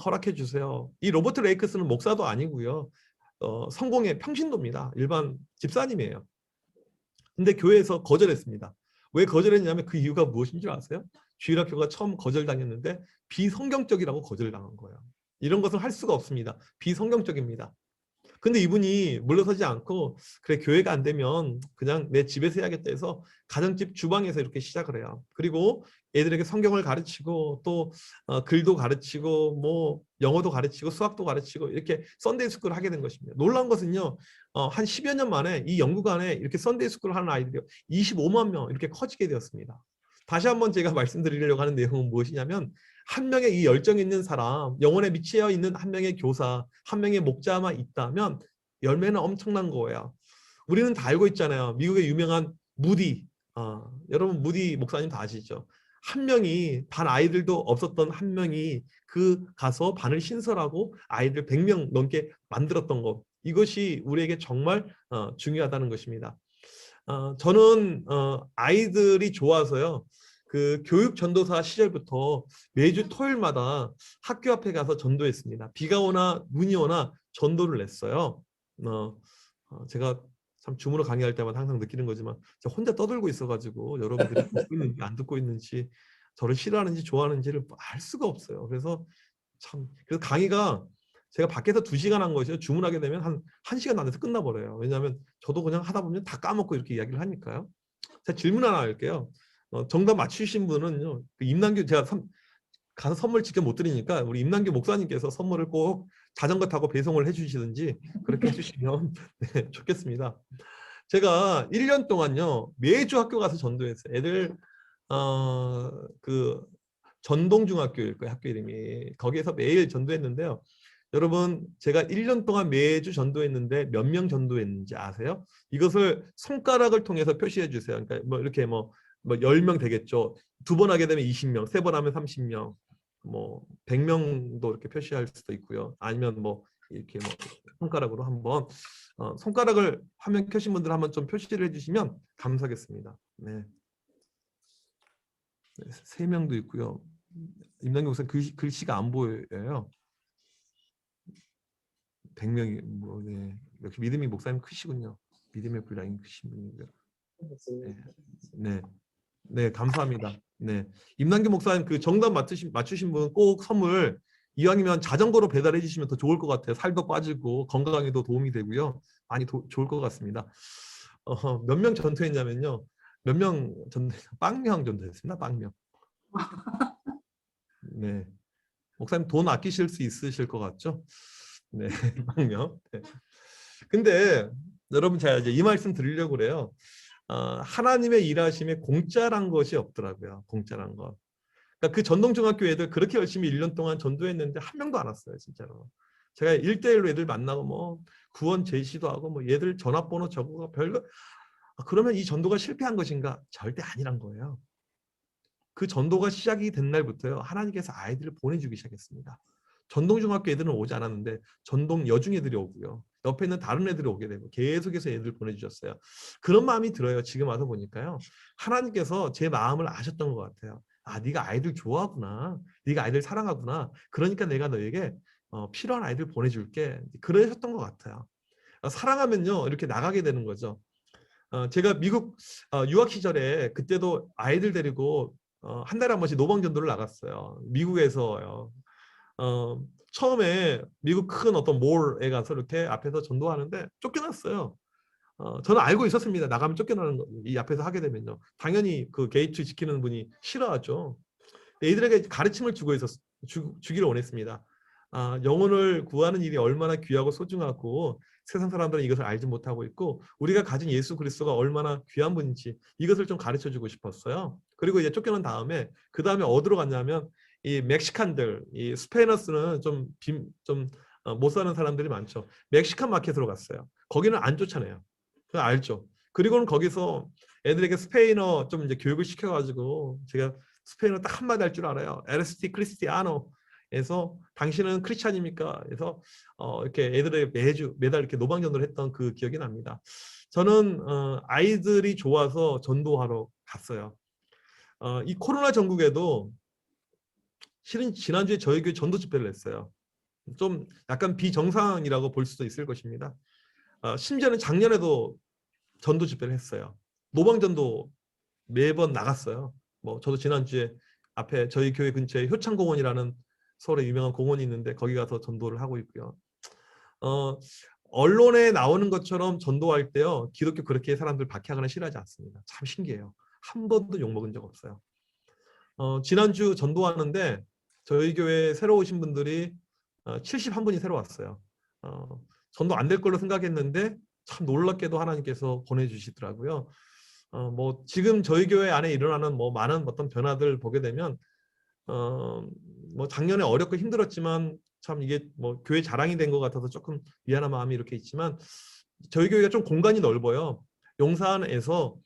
허락해 주세요. 이 로버트 레이크스는 목사도 아니고요. 성공의 평신도입니다. 일반 집사님이에요. 근데 교회에서 거절했습니다. 왜 거절했냐면 그 이유가 무엇인 줄 아세요? 주일학교가 처음 거절당했는데 비성경적이라고 거절당한 거예요. 이런 것을 할 수가 없습니다. 비성경적입니다. 근데 이분이 물러서지 않고 그래 교회가 안 되면 그냥 내 집에서 해야겠다 해서 가정집 주방에서 이렇게 시작을 해요. 그리고 애들에게 성경을 가르치고 또 글도 가르치고 뭐 영어도 가르치고 수학도 가르치고 이렇게 썬데이 스쿨을 하게 된 것입니다. 놀라운 것은요. 한 10여 년 만에 이 영국 안에 이렇게 썬데이 스쿨을 하는 아이들이 25만 명 이렇게 커지게 되었습니다. 다시 한번 제가 말씀드리려고 하는 내용은 무엇이냐면 한 명의 이 열정 있는 사람, 영혼에 미치어 있는 한 명의 교사, 한 명의 목자만 있다면 열매는 엄청난 거예요. 우리는 다 알고 있잖아요. 미국의 유명한 무디, 여러분 무디 목사님 다 아시죠? 한 명이 반 아이들도 없었던 한 명이 그 가서 반을 신설하고 아이들 100명 넘게 만들었던 것. 이것이 우리에게 정말 중요하다는 것입니다. 저는 아이들이 좋아서요. 그 교육 전도사 시절부터 매주 토요일마다 학교 앞에 가서 전도했습니다. 비가 오나 눈이 오나 전도를 냈어요. 제가 참 줌으로 강의할 때마다 항상 느끼는 거지만 제가 혼자 떠들고 있어가지고 여러분들이 듣고 있는지 안 듣고 있는지 저를 싫어하는지 좋아하는지를 알 수가 없어요. 그래서 강의가 제가 밖에서 2시간 한 것이요. 주문하게 되면 한 1시간 안에서 끝나버려요. 왜냐하면 저도 그냥 하다 보면 다 까먹고 이렇게 이야기를 하니까요. 제가 질문 하나 할게요. 정답 맞추신 분은요. 그 임남규 제가 가서 선물 직접 못 드리니까 우리 임남규 목사님께서 선물을 꼭 자전거 타고 배송을 해주시든지 그렇게 해주시면 네, 좋겠습니다. 제가 1년 동안요. 매주 학교 가서 전도했어요. 애들 그 전동중학교일 거예요. 학교 이름이. 거기에서 매일 전도했는데요. 여러분 제가 1년 동안 매주 전도했는데 몇 명 전도했는지 아세요? 이것을 손가락을 통해서 표시해 주세요. 그러니까 뭐 이렇게 뭐 10명 되겠죠. 2번 하게 되면 20명, 3번 하면 30명, 뭐 100명도 이렇게 표시할 수도 있고요. 아니면 뭐 이렇게 뭐 손가락으로 한번 손가락을 화면 켜신 분들 한번 좀 표시를 해주시면 감사하겠습니다. 네. 3명도 있고요. 임남규 목사님 글씨가 안 보여요. 100명이 뭐 네. 역시 믿음이 목사님 크시군요. 믿음의 분량이 크신 분이고요. 네. 네, 감사합니다. 네. 임남규 목사님 그 정답 맞추신 분 꼭 선물 이왕이면 자전거로 배달해 주시면 더 좋을 것 같아요. 살도 빠지고 건강에도 도움이 되고요. 많이 좋을 것 같습니다. 몇 명 전투했냐면요. 몇 명 빵명 전투했습니다. 빵명. 네. 목사님 돈 아끼실 수 있으실 것 같죠? 네, 빵명. 네. 근데 여러분 제가 이제 이 말씀 드리려고 그래요. 하나님의 일하심에 공짜란 것이 없더라고요. 공짜란 것. 그러니까 그 전동중학교 애들 그렇게 열심히 1년 동안 전도했는데 한 명도 안 왔어요. 진짜로. 제가 1대1로 애들 만나고 뭐 구원 제시도 하고 뭐 얘들 전화번호 적어가 별거. 그러면 이 전도가 실패한 것인가? 절대 아니란 거예요. 그 전도가 시작이 된 날부터요. 하나님께서 아이들을 보내주기 시작했습니다. 전동중학교 애들은 오지 않았는데 전동 여중 애들이 오고요. 옆에 있는 다른 애들이 오게 되고 계속해서 애들 보내주셨어요. 그런 마음이 들어요. 지금 와서 보니까요. 하나님께서 제 마음을 아셨던 것 같아요. 아, 네가 아이들 좋아하구나. 네가 아이들 사랑하구나. 그러니까 내가 너에게 필요한 아이들 보내줄게. 그러셨던 것 같아요. 사랑하면요. 이렇게 나가게 되는 거죠. 제가 미국 유학 시절에 그때도 아이들 데리고 한 달에 한 번씩 노방전도를 나갔어요. 미국에서요. 처음에 미국 큰 어떤 몰에 가서 이렇게 앞에서 전도하는데 쫓겨났어요. 저는 알고 있었습니다. 나가면 쫓겨나는 거, 이 앞에서 하게 되면요. 당연히 그 게이트 지키는 분이 싫어하죠. 이들에게 가르침을 주기를 원했습니다. 영혼을 구하는 일이 얼마나 귀하고 소중하고 세상 사람들은 이것을 알지 못하고 있고 우리가 가진 예수 그리스도가 얼마나 귀한 분인지 이것을 좀 가르쳐주고 싶었어요. 그리고 이제 쫓겨난 다음에 그 다음에 어디로 갔냐면 이 멕시칸들, 이 스페인어스는 좀 못 사는 사람들이 많죠. 멕시칸 마켓으로 갔어요. 거기는 안 쫓아내요. 그거 알죠. 그리고는 거기서 애들에게 스페인어 좀 이제 교육을 시켜가지고 제가 스페인어 딱 한마디 할 줄 알아요. 에르스티 크리스티아노에서 당신은 크리스찬입니까? 그래서 이렇게 애들에게 매달 이렇게 노방전도를 했던 그 기억이 납니다. 저는 아이들이 좋아서 전도하러 갔어요. 이 코로나 전국에도 실은 지난주에 저희 교회 전도 집회를 했어요. 좀 약간 비정상이라고 볼 수도 있을 것입니다. 심지어는 작년에도 전도 집회를 했어요. 노방전도 매번 나갔어요. 뭐 저도 지난주에 앞에 저희 교회 근처에 효창공원이라는 서울에 유명한 공원이 있는데 거기 가서 전도를 하고 있고요. 언론에 나오는 것처럼 전도할 때요. 기독교 그렇게 사람들 박해하거나 싫어하지 않습니다. 참 신기해요. 한 번도 욕먹은 적 없어요. 지난주 전도하는데 저희 교회에 새로 오신 분들이 71분이 새로 왔어요. 전도 안 될 걸로 생각했는데 참 놀랍게도 하나님께서 보내주시더라고요. 뭐 지금 저희 교회 안에 일어나는 뭐 많은 어떤 변화들 보게 되면 뭐 작년에 어렵고 힘들었지만 참 이게 뭐 교회 자랑이 된 것 같아서 조금 미안한 마음이 이렇게 있지만 저희 교회가 좀 공간이 넓어요. 용산에서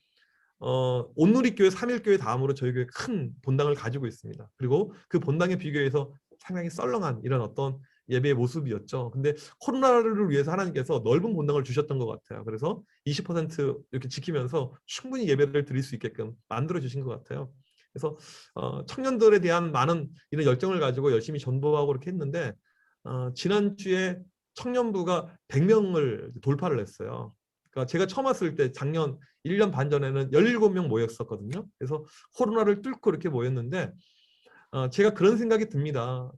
온누리교회 3일교회 다음으로 저희 교회 큰 본당을 가지고 있습니다. 그리고 그 본당에 비교해서 상당히 썰렁한 이런 어떤 예배의 모습이었죠. 근데 코로나를 위해서 하나님께서 넓은 본당을 주셨던 것 같아요. 그래서 20% 이렇게 지키면서 충분히 예배를 드릴 수 있게끔 만들어 주신 것 같아요. 그래서 청년들에 대한 많은 이런 열정을 가지고 열심히 전도하고 이렇게 했는데 지난주에 청년부가 100명을 돌파를 했어요. 그러니까 제가 처음 왔을 때 작년 1년 반 전에는 17명 모였었거든요. 그래서 코로나를 뚫고 이렇게 모였는데 제가 그런 생각이 듭니다.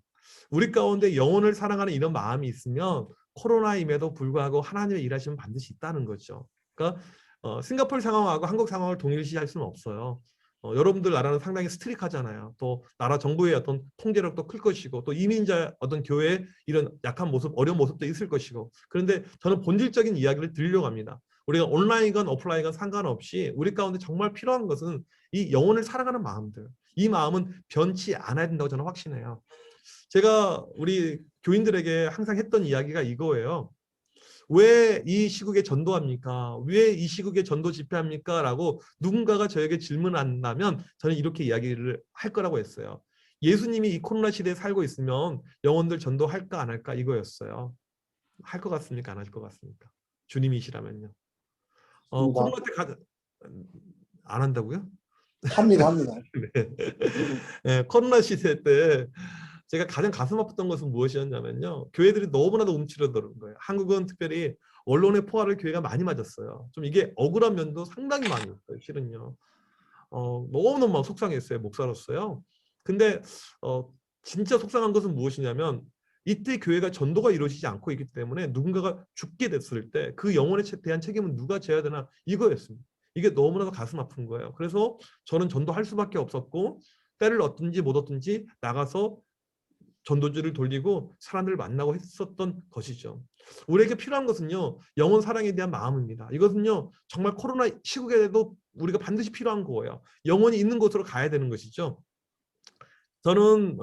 우리 가운데 영혼을 사랑하는 이런 마음이 있으면 코로나임에도 불구하고 하나님의 일하시면 반드시 있다는 거죠. 그러니까 싱가포르 상황하고 한국 상황을 동일시할 수는 없어요. 여러분들 나라는 상당히 스트릭하잖아요. 또 나라 정부의 어떤 통제력도 클 것이고 또 이민자 어떤 교회의 이런 약한 모습, 어려운 모습도 있을 것이고 그런데 저는 본질적인 이야기를 드리려고 합니다. 우리가 온라인이건 오프라인이건 상관없이 우리 가운데 정말 필요한 것은 이 영혼을 사랑하는 마음들. 이 마음은 변치 않아야 된다고 저는 확신해요. 제가 우리 교인들에게 항상 했던 이야기가 이거예요. 왜 이 시국에 전도합니까? 왜 이 시국에 전도 집회합니까? 라고 누군가가 저에게 질문한다면 저는 이렇게 이야기를 할 거라고 했어요. 예수님이 이 코로나 시대에 살고 있으면 영혼들 전도할까 안 할까 이거였어요. 할 것 같습니까? 안 할 것 같습니까? 주님이시라면요. 코로나 때 안 한다고요? 합니다. 네. 네, 코로나 시대 때 제가 가장 가슴 아팠던 것은 무엇이었냐면요. 교회들이 너무나도 움츠러드는 거예요. 한국은 특별히 언론의 포화를 교회가 많이 맞았어요. 좀 이게 억울한 면도 상당히 많이 있어요. 실은요. 너무너무 막 속상했어요. 목사로서요. 근데 진짜 속상한 것은 무엇이냐면 이때 교회가 전도가 이루어지지 않고 있기 때문에 누군가가 죽게 됐을 때 그 영혼에 대한 책임은 누가 져야 되나 이거였습니다. 이게 너무나도 가슴 아픈 거예요. 그래서 저는 전도할 수밖에 없었고 때를 얻든지 못 얻든지 나가서 전도지를 돌리고 사람들을 만나고 했었던 것이죠. 우리에게 필요한 것은요. 영혼 사랑에 대한 마음입니다. 이것은요. 정말 코로나 시국에도 우리가 반드시 필요한 거예요. 영혼이 있는 곳으로 가야 되는 것이죠. 저는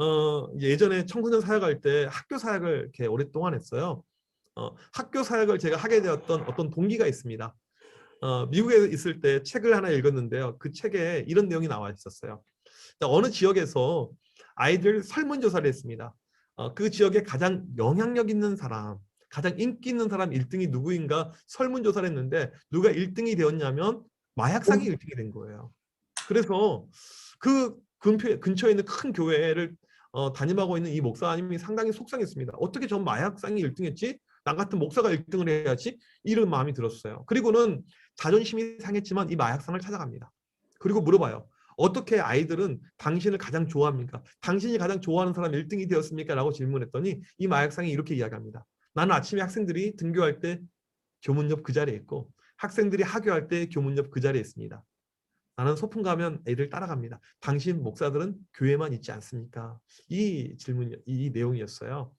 예전에 청소년 사역할 때 학교 사역을 이렇게 오랫동안 했어요. 학교 사역을 제가 하게 되었던 어떤 동기가 있습니다. 미국에 있을 때 책을 하나 읽었는데요. 그 책에 이런 내용이 나와 있었어요. 어느 지역에서 아이들 설문조사를 했습니다. 그 지역에 가장 영향력 있는 사람, 가장 인기 있는 사람 1등이 누구인가 설문조사를 했는데 누가 1등이 되었냐면 마약상이 1등이 된 거예요. 그래서 그 근처에 있는 큰 교회를 담임하고 있는 이 목사님이 상당히 속상했습니다. 어떻게 전 마약상이 1등했지? 나 같은 목사가 1등을 해야지? 이런 마음이 들었어요. 그리고는 자존심이 상했지만 이 마약상을 찾아갑니다. 그리고 물어봐요. 어떻게 아이들은 당신을 가장 좋아합니까? 당신이 가장 좋아하는 사람 1등이 되었습니까? 라고 질문했더니 이 마약상이 이렇게 이야기합니다. 나는 아침에 학생들이 등교할 때 교문 옆 그 자리에 있고 학생들이 하교할 때 교문 옆 그 자리에 있습니다. 나는 소풍 가면 애들 따라갑니다. 당신 목사들은 교회만 있지 않습니까? 이 질문, 이 내용이었어요.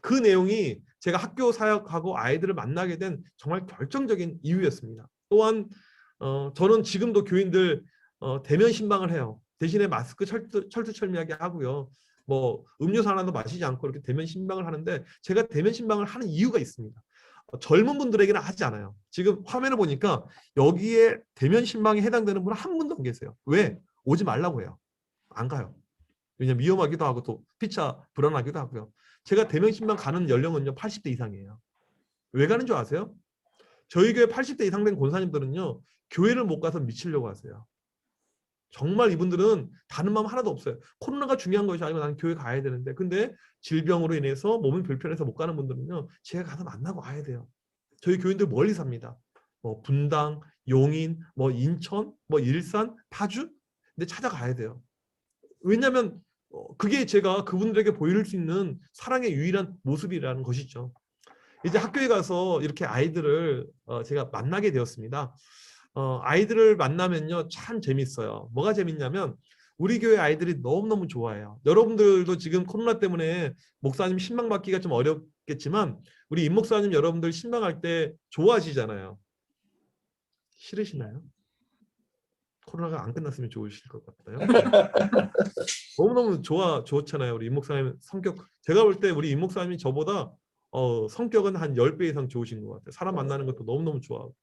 그 내용이 제가 학교 사역하고 아이들을 만나게 된 정말 결정적인 이유였습니다. 또한 저는 지금도 교인들 대면 신방을 해요. 대신에 마스크 철두철미하게 하고요. 뭐 음료수 하나도 마시지 않고 이렇게 대면 신방을 하는데 제가 대면 신방을 하는 이유가 있습니다. 젊은 분들에게는 하지 않아요. 지금 화면을 보니까 여기에 대면 신방에 해당되는 분은 한 분도 안 계세요. 왜? 오지 말라고 해요. 안 가요. 왜냐면 위험하기도 하고 또 피차 불안하기도 하고요. 제가 대면 신방 가는 연령은요 80대 이상이에요. 왜 가는 줄 아세요? 저희 교회 80대 이상 된 권사님들은요 교회를 못 가서 미치려고 하세요. 정말 이분들은 다른 마음 하나도 없어요. 코로나가 중요한 것이 아니고 나는 교회 가야 되는데 근데 질병으로 인해서 몸이 불편해서 못 가는 분들은요 제가 가서 만나고 와야 돼요. 저희 교인들 멀리 삽니다. 뭐 분당, 용인, 뭐 인천, 뭐 일산, 파주 근데 찾아가야 돼요. 왜냐하면 그게 제가 그분들에게 보일 수 있는 사랑의 유일한 모습이라는 것이죠. 이제 학교에 가서 이렇게 아이들을 제가 만나게 되었습니다. 아이들을 만나면요 참 재밌어요. 뭐가 재밌냐면 우리 교회 아이들이 너무너무 좋아해요. 여러분들도 지금 코로나 때문에 목사님 신방받기가 좀 어렵겠지만 우리 임 목사님 여러분들 신방할 때 좋아하시잖아요. 싫으시나요? 코로나가 안 끝났으면 좋으실 것 같아요. 너무너무 좋잖아요. 우리 임 목사님 성격. 제가 볼 때 우리 임 목사님이 저보다 성격은 한 10배 이상 좋으신 것 같아요. 사람 만나는 것도 너무너무 좋아하고.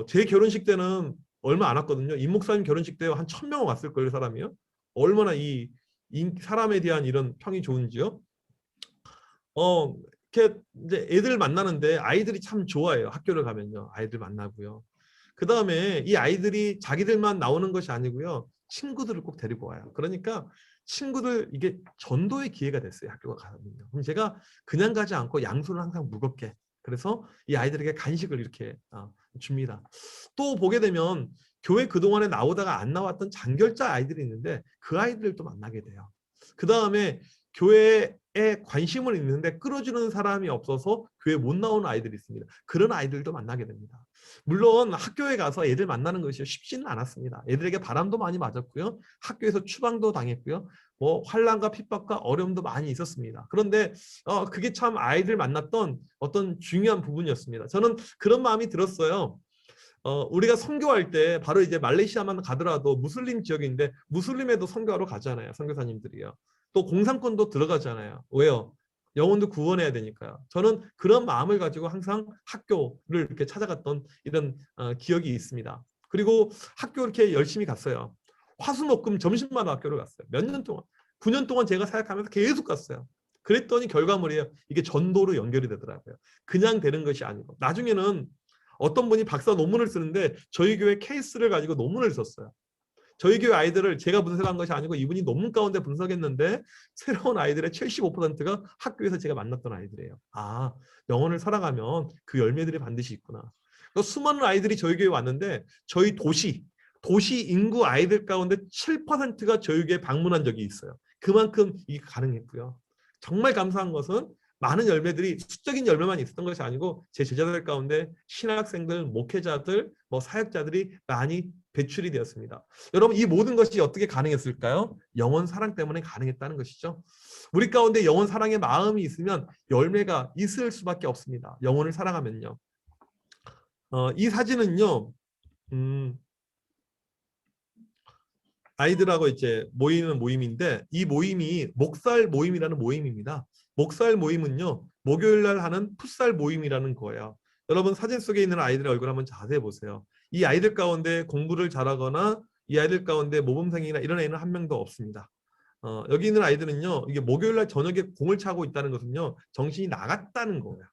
제 결혼식 때는 얼마 안 왔거든요. 임 목사님 결혼식 때 한 1000명 왔을 거예요, 사람이요. 얼마나 이 사람에 대한 이런 평이 좋은지요. 이렇게 이제 애들 만나는데 아이들이 참 좋아해요. 학교를 가면요. 아이들 만나고요. 그 다음에 이 아이들이 자기들만 나오는 것이 아니고요. 친구들을 꼭 데리고 와요. 그러니까 친구들 이게 전도의 기회가 됐어요. 학교가 가면요. 그럼 제가 그냥 가지 않고 양손을 항상 무겁게 그래서 이 아이들에게 간식을 이렇게 줍니다. 또 보게 되면 교회 그동안에 나오다가 안 나왔던 장결자 아이들이 있는데 그 아이들을 또 만나게 돼요. 그 다음에 교회에 관심을 있는데 끌어주는 사람이 없어서 교회 못 나오는 아이들이 있습니다. 그런 아이들도 만나게 됩니다. 물론 학교에 가서 애들 만나는 것이 쉽지는 않았습니다. 애들에게 바람도 많이 맞았고요. 학교에서 추방도 당했고요. 뭐 환난과 핍박과 어려움도 많이 있었습니다. 그런데 그게 참 아이들 만났던 어떤 중요한 부분이었습니다. 저는 그런 마음이 들었어요. 우리가 선교할 때 바로 이제 말레이시아만 가더라도 무슬림 지역인데 무슬림에도 선교하러 가잖아요. 선교사님들이요. 또 공산권도 들어가잖아요. 왜요? 영혼도 구원해야 되니까요. 저는 그런 마음을 가지고 항상 학교를 이렇게 찾아갔던 이런 기억이 있습니다. 그리고 학교 이렇게 열심히 갔어요. 화수목금 점심마다 학교를 갔어요. 몇 년 동안. 9년 동안 제가 사역하면서 계속 갔어요. 그랬더니 결과물이에요. 이게 전도로 연결이 되더라고요. 그냥 되는 것이 아니고. 나중에는 어떤 분이 박사 논문을 쓰는데 저희 교회 케이스를 가지고 논문을 썼어요. 저희 교회 아이들을 제가 분석한 것이 아니고 이분이 논문 가운데 분석했는데 새로운 아이들의 75%가 학교에서 제가 만났던 아이들이에요. 아, 영혼을 살아가면 그 열매들이 반드시 있구나. 수많은 아이들이 저희 교회에 왔는데 저희 도시 인구 아이들 가운데 7%가 저희 교회에 방문한 적이 있어요. 그만큼 이게 가능했고요. 정말 감사한 것은 많은 열매들이 수적인 열매만 있었던 것이 아니고 제 제자들 가운데 신학생들, 목회자들, 뭐 사역자들이 많이 배출이 되었습니다. 여러분 이 모든 것이 어떻게 가능했을까요? 영원 사랑 때문에 가능했다는 것이죠. 우리 가운데 영원 사랑의 마음이 있으면 열매가 있을 수밖에 없습니다. 영혼을 사랑하면요. 이 사진은요. 아이들하고 이제 모이는 모임인데 이 모임이 목살 모임이라는 모임입니다. 목살 모임은요. 목요일 날 하는 풋살 모임이라는 거예요. 여러분 사진 속에 있는 아이들의 얼굴 한번 자세히 보세요. 이 아이들 가운데 공부를 잘하거나 이 아이들 가운데 모범생이나 이런 애는 한 명도 없습니다. 여기 있는 아이들은요. 이게 목요일 날 저녁에 공을 차고 있다는 것은요. 정신이 나갔다는 거예요.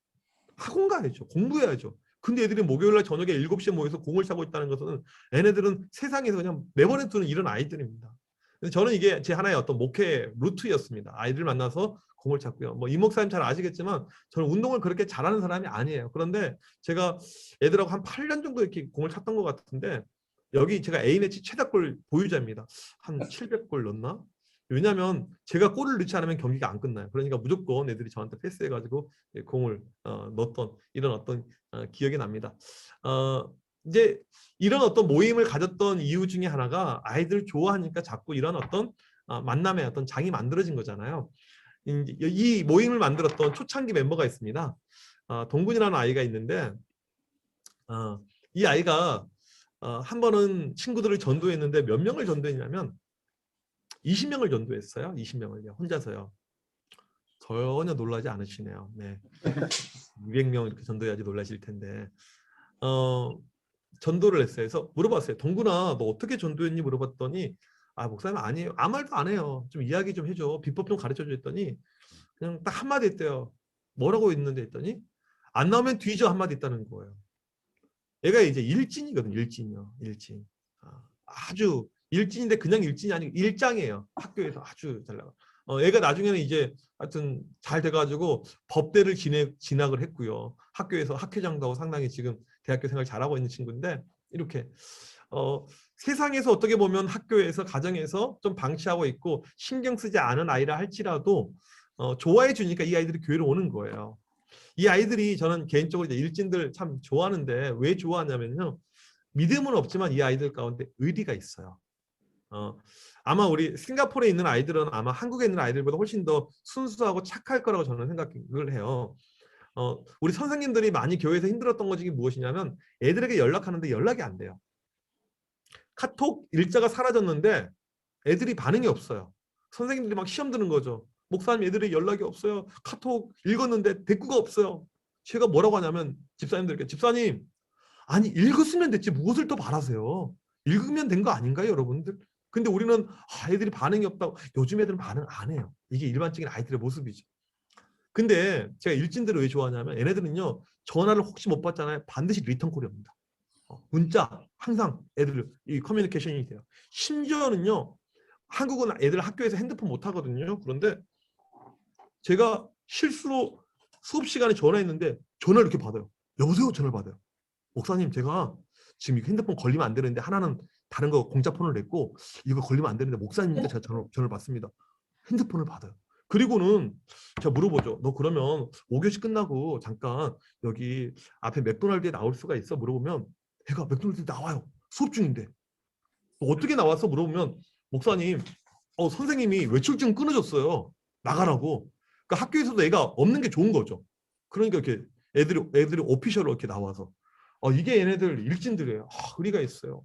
학원 가야죠. 공부해야죠. 근데 애들이 목요일날 저녁에 7시에 모여서 공을 차고 있다는 것은 얘네들은 세상에서 그냥 내버려 두는 이런 아이들입니다. 저는 이게 제 하나의 어떤 목회 루트였습니다. 아이들 만나서 공을 찼고요. 뭐 이 목사님 잘 아시겠지만 저는 운동을 그렇게 잘하는 사람이 아니에요. 그런데 제가 애들하고 한 8년 정도 이렇게 공을 찼던 것 같은데 여기 제가 A매치 최다골 보유자입니다. 한 700골 넣나? 왜냐하면 제가 골을 넣지 않으면 경기가 안 끝나요. 그러니까 무조건 애들이 저한테 패스해가지고 공을 넣었던 이런 어떤 기억이 납니다. 이제 이런 어떤 모임을 가졌던 이유 중에 하나가 아이들 좋아하니까 자꾸 이런 어떤 만남의 어떤 장이 만들어진 거잖아요. 이 모임을 만들었던 초창기 멤버가 있습니다. 동군이라는 아이가 있는데 이 아이가 한 번은 친구들을 전도했는데 몇 명을 전도했냐면 20명을 전도했어요. 20명을요. 혼자서요. 전혀 놀라지 않으시네요. 네. 200명 이렇게 전도해야지 놀라실 텐데. 전도를 했어요. 그래서 물어봤어요. 동군아, 너 어떻게 전도했니? 물어봤더니 목사님 아니에요. 아무 말도 안 해요. 좀 이야기 좀 해줘. 비법 좀 가르쳐 줘 했더니 그냥 딱 한마디 했대요. 뭐라고 했는데 했더니 안 나오면 뒤져 한마디 했다는 거예요. 얘가 이제 일진이거든요. 일진이요. 일진. 아주 일진인데 그냥 일진이 아니고 일장이에요. 학교에서 아주 잘 나가. 얘가 나중에는 이제 하여튼 잘 돼가지고 법대를 진학을 했고요. 학교에서 학회장도 하고 상당히 지금 대학교 생활 잘하고 있는 친구인데 이렇게 세상에서 어떻게 보면 학교에서 가정에서 좀 방치하고 있고 신경 쓰지 않은 아이라 할지라도 좋아해 주니까 이 아이들이 교회로 오는 거예요. 이 아이들이 저는 개인적으로 이제 일진들 참 좋아하는데 왜 좋아하냐면요. 믿음은 없지만 이 아이들 가운데 의리가 있어요. 아마 우리 싱가포르에 있는 아이들은 아마 한국에 있는 아이들보다 훨씬 더 순수하고 착할 거라고 저는 생각을 해요. 우리 선생님들이 많이 교회에서 힘들었던 것 중에 무엇이냐면 애들에게 연락하는데 연락이 안 돼요. 카톡 일자가 사라졌는데 애들이 반응이 없어요. 선생님들이 막 시험 드는 거죠. 목사님 애들이 연락이 없어요. 카톡 읽었는데 대꾸가 없어요. 제가 뭐라고 하냐면 집사님들께 집사님 아니 읽었으면 됐지 무엇을 또 바라세요. 읽으면 된 거 아닌가요 여러분들? 근데 우리는 애들이 반응이 없다고. 요즘 애들은 반응 안 해요. 이게 일반적인 아이들의 모습이죠. 근데 제가 일진들을 왜 좋아하냐면 얘네들은요 전화를 혹시 못 받잖아요. 반드시 리턴콜이 옵니다. 문자 항상 애들 이 커뮤니케이션이 돼요. 심지어는요 한국은 애들 학교에서 핸드폰 못 하거든요. 그런데 제가 실수로 수업 시간에 전화했는데 전화를 이렇게 받아요. 여보세요? 전화를 받아요. 목사님 제가 지금 이거 핸드폰 걸리면 안 되는데 하나는 다른 거 공짜폰을 냈고 이거 걸리면 안 되는데 목사님이니까 제가 전화를 받습니다. 핸드폰을 받아요. 그리고는 제가 물어보죠. 너 그러면 5교시 끝나고 잠깐 여기 앞에 맥도날드에 나올 수가 있어? 물어보면 애가 맥도날드에 나와요. 수업 중인데. 어떻게 나와서 물어보면 목사님 선생님이 외출증 끊어줬어요. 나가라고. 그러니까 학교에서도 애가 없는 게 좋은 거죠. 그러니까 이렇게 애들이 오피셜로 이렇게 나와서 이게 얘네들 일진들이에요. 의리가 있어요.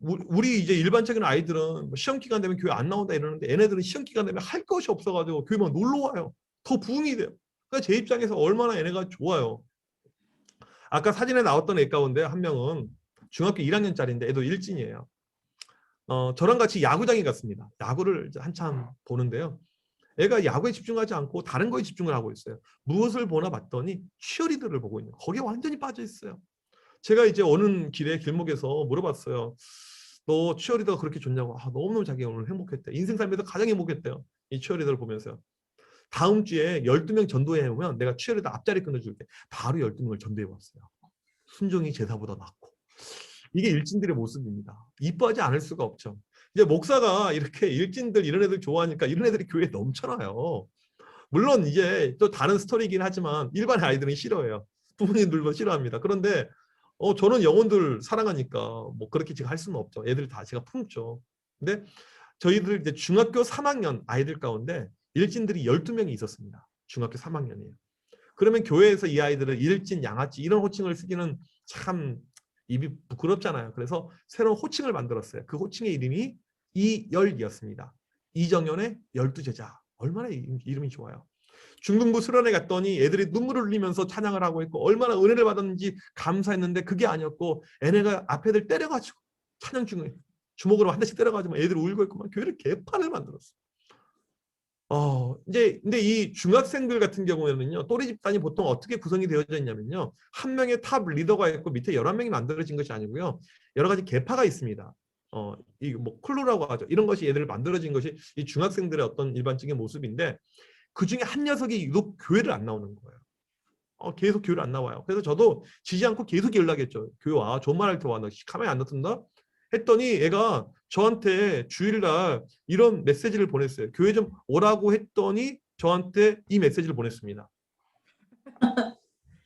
우리 이제 일반적인 아이들은 시험 기간 되면 교회 안 나온다 이러는데 얘네들은 시험 기간 되면 할 것이 없어가지고 교회만 놀러 와요. 더 부흥이 돼요. 그러니까 제 입장에서 얼마나 얘네가 좋아요. 아까 사진에 나왔던 애 가운데 한 명은 중학교 1학년짜리인데 애도 일진이에요. 저랑 같이 야구장에 갔습니다. 야구를 한참 보는데요. 애가 야구에 집중하지 않고 다른 거에 집중을 하고 있어요. 무엇을 보나 봤더니 치어리더를 보고 있는 거예요. 거기에 완전히 빠져 있어요. 제가 이제 오는 길에 길목에서 물어봤어요. 너 치어리더가 그렇게 좋냐고. 너무너무 자기가 오늘 행복했대. 인생 살면서 가장 행복했대요. 이 치어리더를 보면서요. 다음 주에 12명 전도해 오면 내가 치어리더 앞자리 끊어줄게. 바로 12명을 전도해 왔어요. 순종이 제사보다 낫고. 이게 일진들의 모습입니다. 이뻐하지 않을 수가 없죠. 이제 목사가 이렇게 일진들 이런 애들 좋아하니까 이런 애들이 교회에 넘쳐나요. 물론 이제 또 다른 스토리이긴 하지만 일반 아이들은 싫어해요. 부모님들도 싫어합니다. 그런데 저는 영혼들 사랑하니까 뭐 그렇게 제가 할 수는 없죠. 애들 다 제가 품죠. 근데 저희들 이제 중학교 3학년 아이들 가운데 일진들이 12명이 있었습니다. 중학교 3학년이에요. 그러면 교회에서 이 아이들을 일진, 양아치 이런 호칭을 쓰기는 참 입이 부끄럽잖아요. 그래서 새로운 호칭을 만들었어요. 그 호칭의 이름이 이열이었습니다. 이정현의 12제자. 얼마나 이름이 좋아요. 중등부 수련회 갔더니 애들이 눈물을 흘리면서 찬양을 하고 있고 얼마나 은혜를 받았는지 감사했는데 그게 아니었고 애네가 앞에 애들 때려가지고 찬양 중에 주먹으로 한 대씩 때려가지고 애들 울고 있고 막 교회를 개판을 만들었어요. 이제 근데 이 중학생들 같은 경우에는요 또래 집단이 보통 어떻게 구성이 되어져 있냐면요 한 명의 탑 리더가 있고 밑에 11명이 만들어진 것이 아니고요 여러 가지 계파가 있습니다. 이 뭐 클루라고 하죠. 이런 것이 얘들을 만들어진 것이 이 중학생들의 어떤 일반적인 모습인데 그 중에 한 녀석이 유독 교회를 안 나오는 거예요. 계속 교회를 안 나와요. 그래서 저도 지지 않고 계속 연락했죠. 교회 와, 좋은 말 할 때 와, 너 가만히 안 놔둔다? 했더니 애가 저한테 주일날 이런 메시지를 보냈어요. 교회 좀 오라고 했더니 저한테 이 메시지를 보냈습니다.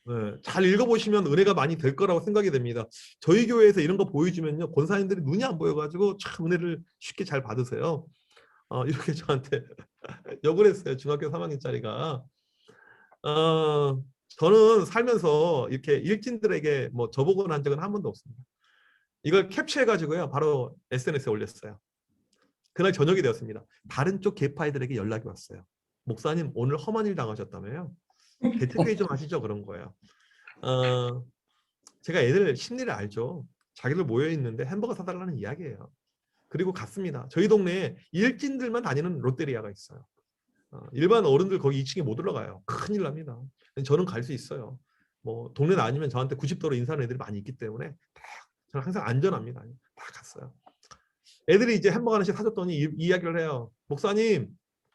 네, 잘 읽어보시면 은혜가 많이 될 거라고 생각이 됩니다. 저희 교회에서 이런 거 보여주면요, 권사님들이 눈이 안 보여가지고 참 은혜를 쉽게 잘 받으세요. 이렇게 저한테 욕을 했어요. 중학교 3학년짜리가. 저는 살면서 이렇게 일진들에게 뭐 저보고 한 적은 한 번도 없습니다. 이걸 캡처해가지고요, 바로 SNS에 올렸어요. 그날 저녁이 되었습니다. 다른 쪽 계파이들에게 연락이 왔어요. 목사님 오늘 험한 일 당하셨다며요. 대책회의 좀 하시죠. 그런 거예요. 제가 애들 심리를 알죠. 자기들 모여 있는데 햄버거 사달라는 이야기예요. 그리고 갔습니다. 저희 동네에 일진들만 다니는 롯데리아가 있어요. 일반 어른들 거기 2층에 못 올라가요. 큰일 납니다. 저는 갈 수 있어요. 뭐 동네 아니면 저한테 90도로 인사하는 애들이 많이 있기 때문에 저는 항상 안전합니다. 다 갔어요. 애들이 이제 햄버거 하나씩 사줬더니 이 이야기를 해요. 목사님,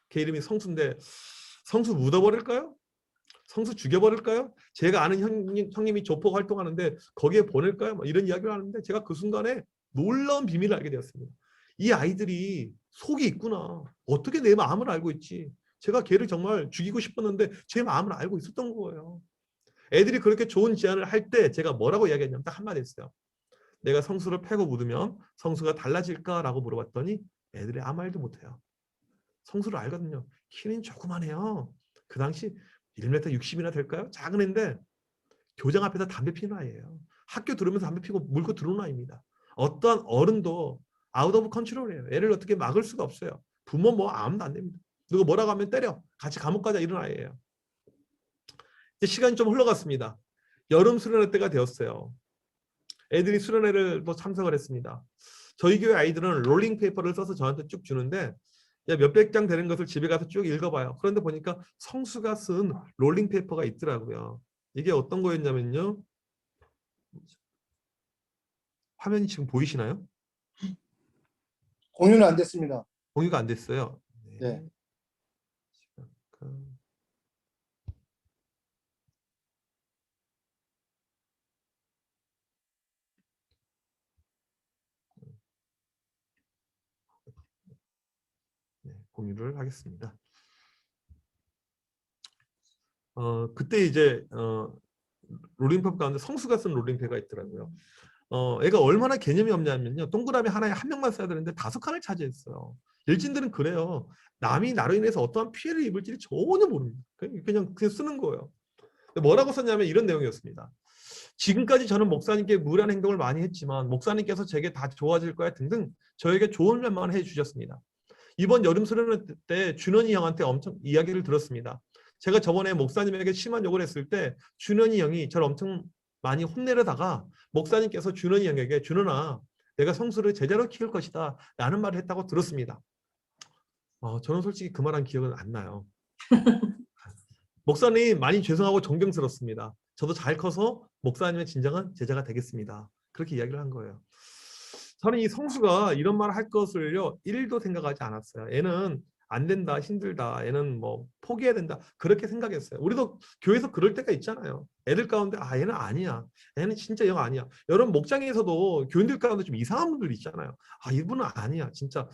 걔 이름이 성수인데 성수 묻어버릴까요? 성수 죽여버릴까요? 제가 아는 형님이 조폭 활동하는데 거기에 보낼까요? 뭐 이런 이야기를 하는데 제가 그 순간에 놀라운 비밀을 알게 되었습니다. 이 아이들이 속이 있구나. 어떻게 내 마음을 알고 있지? 제가 걔를 정말 죽이고 싶었는데 제 마음을 알고 있었던 거예요. 애들이 그렇게 좋은 제안을 할 때 제가 뭐라고 이야기했냐면 딱 한마디 했어요. 내가 성수를 패고 묻으면 성수가 달라질까라고 물어봤더니 애들이 아무 말도 못해요. 성수를 알거든요. 키는 조그만해요. 그 당시 1m 60이나 될까요? 작은 애인데 교장 앞에서 담배 피는 아이예요. 학교 들으면서 담배 피고 물고 들어오는 아이입니다. 어떠한 어른도 아웃 오브 컨트롤이에요. 애를 어떻게 막을 수가 없어요. 부모 뭐 아무도 안 됩니다. 누가 뭐라고 하면 때려. 같이 감옥 가자 이런 아이예요. 이제 시간이 좀 흘러갔습니다. 여름 수련회 때가 되었어요. 애들이 수련회를 또 참석을 했습니다. 저희 교회 아이들은 롤링 페이퍼를 써서 저한테 쭉 주는데 몇백 장 되는 것을 집에 가서 쭉 읽어봐요. 그런데 보니까 성수가 쓴 롤링 페이퍼가 있더라고요. 이게 어떤 거였냐면요. 화면이 지금 보이시나요? 공유는 안 됐습니다. 공유가 안 됐어요. 네. 네, 공유를 하겠습니다. 그때 이제 롤링페이퍼 가운데 성수가 쓴 롤링페이퍼가 있더라고요. 애가 얼마나 개념이 없냐면요. 동그라미 하나에 한 명만 써야 되는데 5칸을 차지했어요. 일진들은 그래요. 남이 나로 인해서 어떠한 피해를 입을지 전혀 모릅니다. 그냥 쓰는 거예요. 뭐라고 썼냐면 이런 내용이었습니다. 지금까지 저는 목사님께 무례한 행동을 많이 했지만 목사님께서 제게 다 좋아질 거야 등등 저에게 좋은 면만 해주셨습니다. 이번 여름 수련회 때 준원이 형한테 엄청 이야기를 들었습니다. 제가 저번에 목사님에게 심한 욕을 했을 때 준원이 형이 저를 엄청 많이 혼내려다가 목사님께서 준원이 형에게 준원아 내가 성수를 제자로 키울 것이다 라는 말을 했다고 들었습니다. 저는 솔직히 그 말한 기억은 안 나요. 목사님 많이 죄송하고 존경스럽습니다. 저도 잘 커서 목사님의 진정한 제자가 되겠습니다. 그렇게 이야기를 한 거예요. 저는 이 성수가 이런 말을 할 것을요 1도 생각하지 않았어요. 애는 안 된다, 힘들다, 애는 뭐 포기해야 된다 그렇게 생각했어요. 우리도 교회에서 그럴 때가 있잖아요. 애들 가운데 얘는 아니야, 애는 진짜 영 아니야. 여러분 목장에서도 교인들 가운데 좀 이상한 분들 있잖아요. 이분은 아니야, 진짜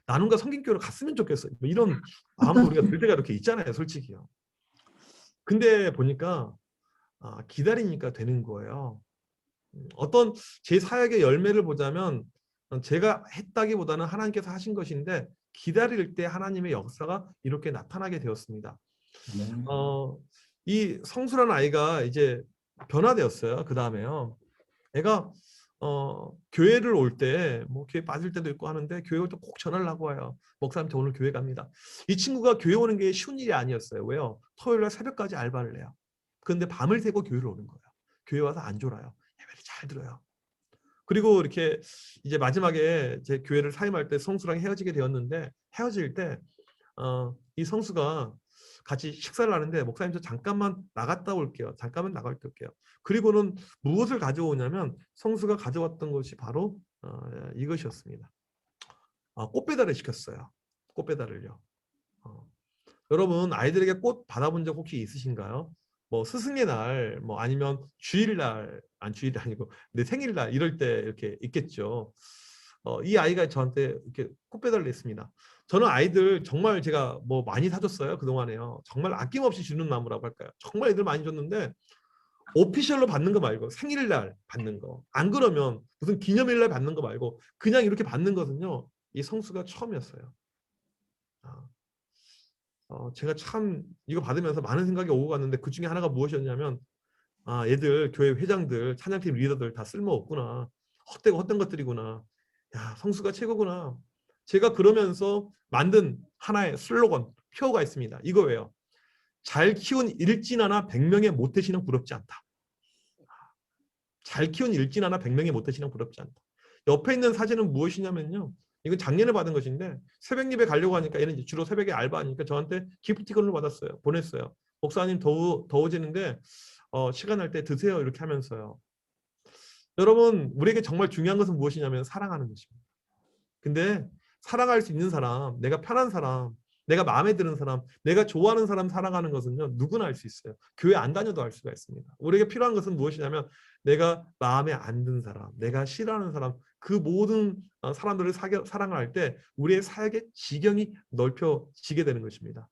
나눔과 성경교회로 갔으면 좋겠어요. 뭐 이런 마음도 우리가 들 때가 이렇게 있잖아요, 솔직히요. 근데 보니까 기다리니까 되는 거예요. 어떤 제 사역의 열매를 보자면 제가 했다기보다는 하나님께서 하신 것인데 기다릴 때 하나님의 역사가 이렇게 나타나게 되었습니다. 이 성수라는 아이가 이제 변화되었어요. 그 다음에요. 애가 교회를 올 때 뭐 교회 빠질 때도 있고 하는데 교회 올 때 꼭 전화를 하고 와요. 목사님 저 오늘 교회 갑니다. 이 친구가 교회 오는 게 쉬운 일이 아니었어요. 왜요? 토요일날 새벽까지 알바를 해요. 그런데 밤을 새고 교회를 오는 거예요. 교회 와서 안 졸아요. 예배를 잘 들어요. 그리고 이렇게 이제 마지막에 제 교회를 사임할 때 성수랑 헤어지게 되었는데 헤어질 때 이 성수가 같이 식사를 하는데 목사님 저 잠깐만 나갔다 올게요. 잠깐만 나갔다 올게요. 그리고는 무엇을 가져오냐면 성수가 가져왔던 것이 바로 이것이었습니다. 꽃배달을 시켰어요. 꽃배달을요. 여러분 아이들에게 꽃 받아본 적 혹시 있으신가요? 뭐 스승의 날, 뭐 아니면 주일날, 주일이 아니고 내 생일날 이럴 때 이렇게 있겠죠. 이 아이가 저한테 이렇게 꽃배달을 했습니다. 저는 아이들 정말 제가 뭐 많이 사줬어요. 그동안에요. 정말 아낌없이 주는 나무라고 할까요? 정말 애들 많이 줬는데 오피셜로 받는 거 말고 생일날 받는 거, 안 그러면 무슨 기념일날 받는 거 말고 그냥 이렇게 받는 것은요, 이 성수가 처음이었어요. 제가 참 이거 받으면서 많은 생각이 오고 갔는데 그 중에 하나가 무엇이었냐면, 얘들 교회 회장들, 찬양팀 리더들 다 쓸모없구나, 헛되고 헛된 것들이구나, 야 성수가 최고구나. 제가 그러면서 만든 하나의 슬로건, 표어가 있습니다. 이거예요. 잘 키운 일진 하나 100명의 모태신앙 부럽지 않다. 잘 키운 일진 하나 100명의 모태신앙 부럽지 않다. 옆에 있는 사진은 무엇이냐면요, 이건 작년에 받은 것인데, 새벽 예배 가려고 하니까, 얘는 주로 새벽에 알바하니까 저한테 기프티콘을 받았어요. 보냈어요. 목사님 더워지는데 시간 날 때 드세요, 이렇게 하면서요. 여러분, 우리에게 정말 중요한 것은 무엇이냐면 사랑하는 것입니다. 근데 사랑할 수 있는 사람, 내가 편한 사람, 내가 마음에 드는 사람, 내가 좋아하는 사람 사랑하는 것은요, 누구나 할 수 있어요. 교회 안 다녀도 할 수가 있습니다. 우리에게 필요한 것은 무엇이냐면, 내가 마음에 안 든 사람, 내가 싫어하는 사람, 그 모든 사람들을 사랑을 할 때 우리의 사역의 지경이 넓혀지게 되는 것입니다.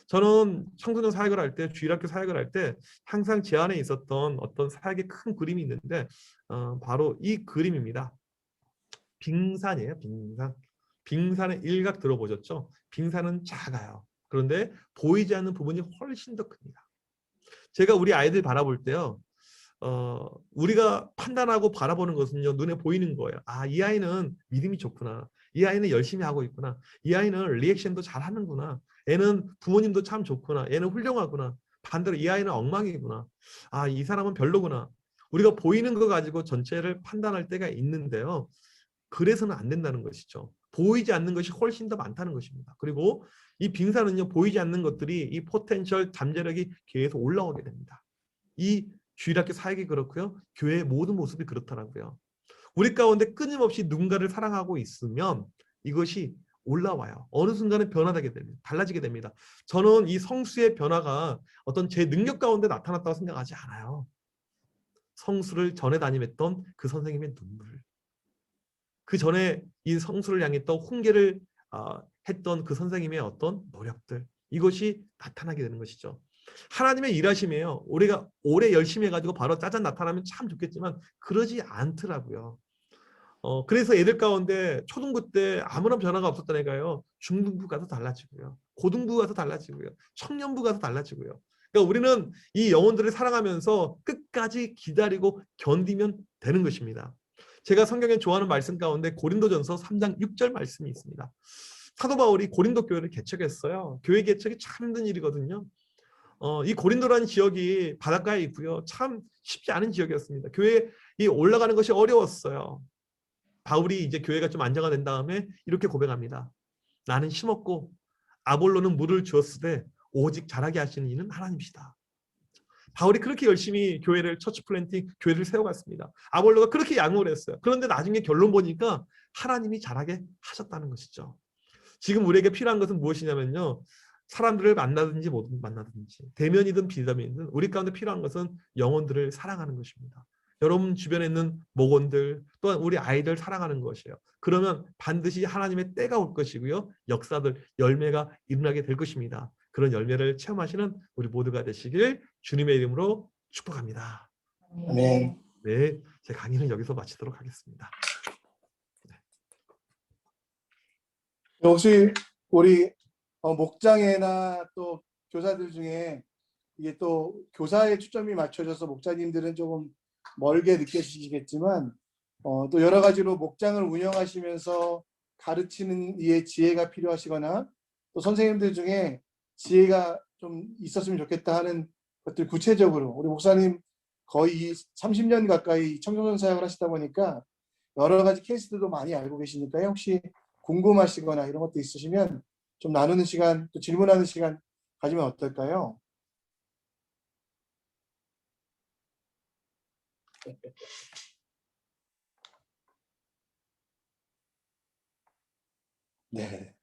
저는 청소년 사역을 할 때, 주일학교 사역을 할 때 항상 제 안에 있었던 어떤 사역의 큰 그림이 있는데, 바로 이 그림입니다. 빙산이에요. 빙산. 빙산의 일각 들어보셨죠? 빙산은 작아요. 그런데 보이지 않는 부분이 훨씬 더 큽니다. 제가 우리 아이들 바라볼 때요, 우리가 판단하고 바라보는 것은요, 눈에 보이는 거예요. 이 아이는 믿음이 좋구나. 이 아이는 열심히 하고 있구나. 이 아이는 리액션도 잘 하는구나. 애는 부모님도 참 좋구나. 애는 훌륭하구나. 반대로 이 아이는 엉망이구나. 이 사람은 별로구나. 우리가 보이는 거 가지고 전체를 판단할 때가 있는데요. 그래서는 안 된다는 것이죠. 보이지 않는 것이 훨씬 더 많다는 것입니다. 그리고 이 빙산은요, 보이지 않는 것들이 이 포텐셜 잠재력이 계속 올라오게 됩니다. 이 주일학교 사역이 그렇고요, 교회의 모든 모습이 그렇더라고요. 우리 가운데 끊임없이 누군가를 사랑하고 있으면 이것이 올라와요. 어느 순간에 변화되게 됩니다. 달라지게 됩니다. 저는 이 성수의 변화가 어떤 제 능력 가운데 나타났다고 생각하지 않아요. 성수를 전에 담임했던 그 선생님의 눈물, 그 전에 이 성수를 향했던 훈계를 했던 그 선생님의 어떤 노력들, 이것이 나타나게 되는 것이죠. 하나님의 일하심이에요. 우리가 오래 열심히 해가지고 바로 짜잔 나타나면 참 좋겠지만 그러지 않더라고요. 그래서 애들 가운데 초등부 때 아무런 변화가 없었던 애가요, 중등부 가서 달라지고요, 고등부 가서 달라지고요, 청년부 가서 달라지고요. 그러니까 우리는 이 영혼들을 사랑하면서 끝까지 기다리고 견디면 되는 것입니다. 제가 성경에 좋아하는 말씀 가운데 고린도전서 3장 6절 말씀이 있습니다. 사도 바울이 고린도 교회를 개척했어요. 교회 개척이 참 힘든 일이거든요. 이 고린도라는 지역이 바닷가에 있고요, 참 쉽지 않은 지역이었습니다. 교회에 올라가는 것이 어려웠어요. 바울이 이제 교회가 좀 안정화된 다음에 이렇게 고백합니다. 나는 심었고 아볼로는 물을 주었으되 오직 자라게 하시는 이는 하나님이시다. 바울이 그렇게 열심히 교회를, 처치 플랜팅, 교회를 세워갔습니다. 아볼로가 그렇게 양육을 했어요. 그런데 나중에 결론 보니까 하나님이 자라게 하셨다는 것이죠. 지금 우리에게 필요한 것은 무엇이냐면요, 사람들을 만나든지 못 만나든지, 대면이든 비대면이든 우리 가운데 필요한 것은 영혼들을 사랑하는 것입니다. 여러분 주변에 있는 목원들, 또한 우리 아이들 사랑하는 것이에요. 그러면 반드시 하나님의 때가 올 것이고요, 역사들, 열매가 일어나게 될 것입니다. 그런 열매를 체험하시는 우리 모두가 되시길 주님의 이름으로 축복합니다. 네. 네, 제 강의는 여기서 마치도록 하겠습니다. 혹시 우리 목장회나 또 교사들 중에 이게 또 교사에 초점이 맞춰져서 목사님들은 조금 멀게 느껴지시겠지만, 또 여러 가지로 목장을 운영하시면서 가르치는 이에 지혜가 필요하시거나, 또 선생님들 중에 지혜가 좀 있었으면 좋겠다 하는 것들, 구체적으로 우리 목사님 거의 30년 가까이 청소년 사역을 하시다 보니까 여러 가지 케이스들도 많이 알고 계시니까요. 혹시 궁금하시거나 이런 것도 있으시면 좀 나누는 시간, 또 질문하는 시간 가지면 어떨까요? 네.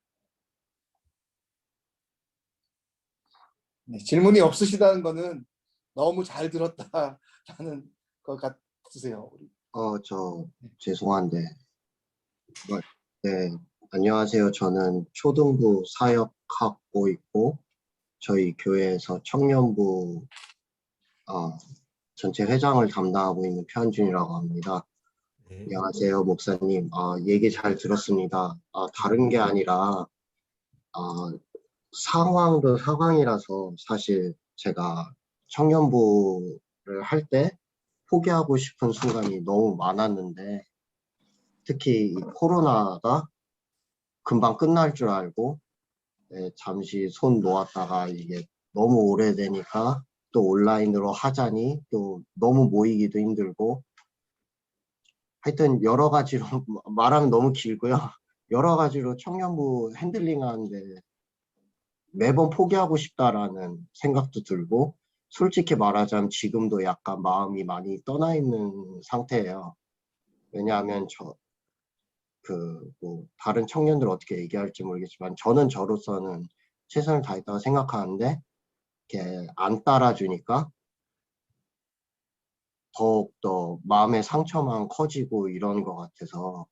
네, 질문이 없으시다는 거는 너무 잘 들었다라는 것 같으세요? 저 죄송한데, 네, 안녕하세요. 저는 초등부 사역하고 있고 저희 교회에서 청년부 전체 회장을 담당하고 있는 표한준이라고 합니다. 네. 안녕하세요, 목사님. 얘기 잘 들었습니다. 다른 게 아니라 상황도 상황이라서 사실 제가 청년부를 할 때 포기하고 싶은 순간이 너무 많았는데, 특히 이 코로나가 금방 끝날 줄 알고 잠시 손 놓았다가 이게 너무 오래되니까 또 온라인으로 하자니 또 너무 모이기도 힘들고, 하여튼 여러 가지로 말하면 너무 길고요. 여러 가지로 청년부 핸들링 하는데 매번 포기하고 싶다라는 생각도 들고, 솔직히 말하자면 지금도 약간 마음이 많이 떠나 있는 상태예요. 왜냐하면 뭐 다른 청년들 어떻게 얘기할지 모르겠지만 저는 저로서는 최선을 다했다고 생각하는데, 이렇게 안 따라주니까 더욱더 마음의 상처만 커지고 이런 것 같아서,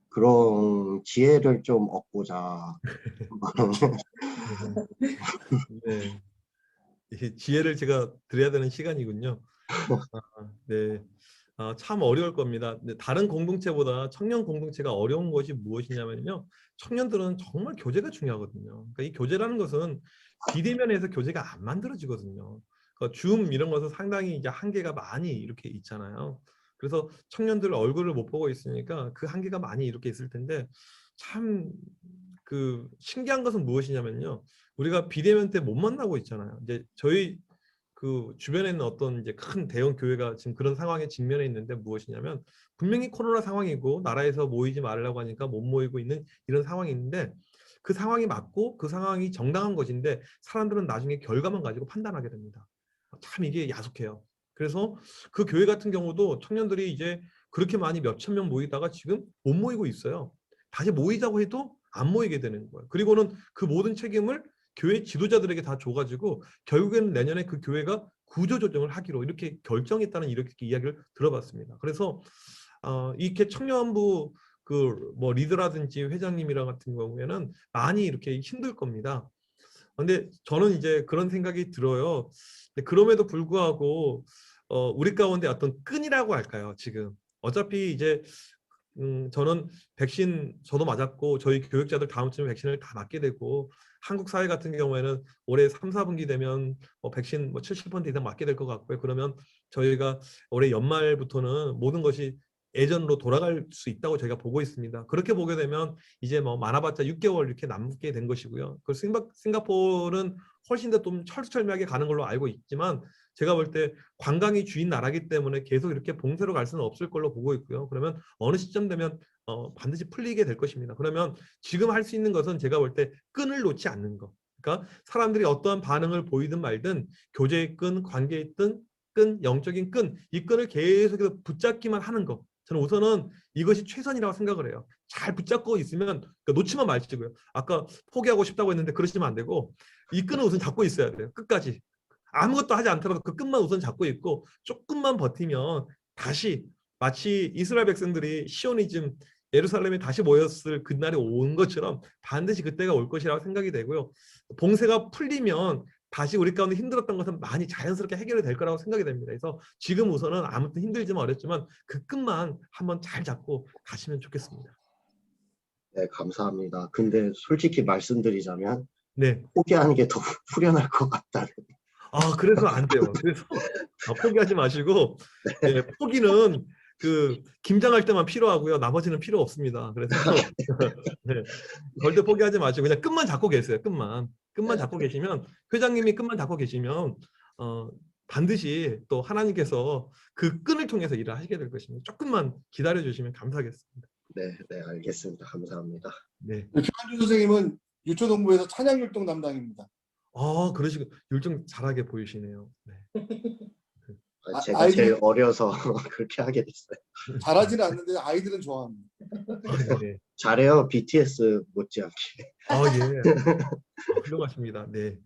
그런 지혜를 좀 얻고자 네. 이 지혜를 제가 드려야 되는 시간이군요. 네. 참 어려울 겁니다. 근데 다른 공동체보다 청년 공동체가 어려운 것이 무엇이냐면요. 청년들은 정말 교제가 중요하거든요. 그러니까 이 교제라는 것은 비대면에서 교제가 안 만들어지거든요. 그러니까 줌 이런 것은 상당히 이제 한계가 많이 이렇게 있잖아요. 그래서 청년들 얼굴을 못 보고 있으니까 그 한계가 많이 이렇게 있을 텐데, 참 그 신기한 것은 무엇이냐면요. 우리가 비대면 때 못 만나고 있잖아요. 이제 저희 그 주변에 있는 어떤 이제 큰 대형 교회가 지금 그런 상황에 직면해 있는데, 무엇이냐면 분명히 코로나 상황이고 나라에서 모이지 말라고 하니까 못 모이고 있는 이런 상황이 있는데, 그 상황이 맞고 그 상황이 정당한 것인데 사람들은 나중에 결과만 가지고 판단하게 됩니다. 참 이게 야속해요. 그래서 그 교회 같은 경우도 청년들이 이제 그렇게 많이 몇천 명 모이다가 지금 못 모이고 있어요. 다시 모이자고 해도 안 모이게 되는 거예요. 그리고는 그 모든 책임을 교회 지도자들에게 다 줘가지고 결국에는 내년에 그 교회가 구조조정을 하기로 이렇게 결정했다는 이렇게 이야기를 들어봤습니다. 그래서 이렇게 청년부 그 뭐 리더라든지 회장님이랑 같은 경우에는 많이 이렇게 힘들 겁니다. 근데 저는 이제 그런 생각이 들어요. 근데 그럼에도 불구하고 우리 가운데 어떤 끈이라고 할까요? 지금 어차피 이제 저는 백신 저도 맞았고 저희 교육자들 다음 주에 백신을 다 맞게 되고, 한국 사회 같은 경우에는 올해 3, 4분기 되면 백신 뭐 70% 이상 맞게 될 것 같고요. 그러면 저희가 올해 연말부터는 모든 것이 예전으로 돌아갈 수 있다고 저희가 보고 있습니다. 그렇게 보게 되면 이제 뭐 많아봤자 6개월 이렇게 남게 된 것이고요. 그 싱가포르는 훨씬 더 좀 철두철미하게 가는 걸로 알고 있지만, 제가 볼 때 관광이 주인 나라기 때문에 계속 이렇게 봉쇄로 갈 수는 없을 걸로 보고 있고요. 그러면 어느 시점 되면 반드시 풀리게 될 것입니다. 그러면 지금 할 수 있는 것은 제가 볼 때 끈을 놓지 않는 것. 그러니까 사람들이 어떠한 반응을 보이든 말든 교제의 끈, 관계의 끈, 영적인 끈, 이 끈을 계속해서 붙잡기만 하는 것. 저는 우선은 이것이 최선이라고 생각을 해요. 잘 붙잡고 있으면 그러니까 놓치면 말지고요. 아까 포기하고 싶다고 했는데 그러시면 안 되고, 이 끈을 우선 잡고 있어야 돼요. 끝까지. 아무것도 하지 않더라도 그 끈만 우선 잡고 있고 조금만 버티면 다시, 마치 이스라엘 백성들이 시오니즘 예루살렘에 다시 모였을 그날이 온 것처럼 반드시 그때가 올 것이라고 생각이 되고요. 봉쇄가 풀리면 다시 우리 가운데 힘들었던 것은 많이 자연스럽게 해결이 될 거라고 생각이 됩니다. 그래서 지금 우선은 아무튼 힘들지만 어렵지만 그 끈만 한번 잘 잡고 가시면 좋겠습니다. 네, 감사합니다. 근데 솔직히 말씀드리자면 네. 포기하는 게 더 후련할 것 같다는. 그래서 안 돼요. 그래서 포기하지 마시고, 네, 포기는 그 김장할 때만 필요하고요. 나머지는 필요 없습니다. 그래서 네, 절대 포기하지 마시고 그냥 끝만 잡고 계세요. 끝만 잡고 계시면, 회장님이 끝만 잡고 계시면 반드시 또 하나님께서 그 끈을 통해서 일을 하시게 될 것입니다. 조금만 기다려 주시면 감사하겠습니다. 네, 알겠습니다. 감사합니다. 네. 표한준 선생님은 유초동부에서 찬양율동 담당입니다. 그러시고 율동 잘하게 보이시네요. 네. 제가 제일 어려서 그렇게 하게 됐어요. 잘하지는 않는데 아이들은 좋아합니다. 네. 잘해요. BTS 못지않게. 예. 훌륭하십니다. 네.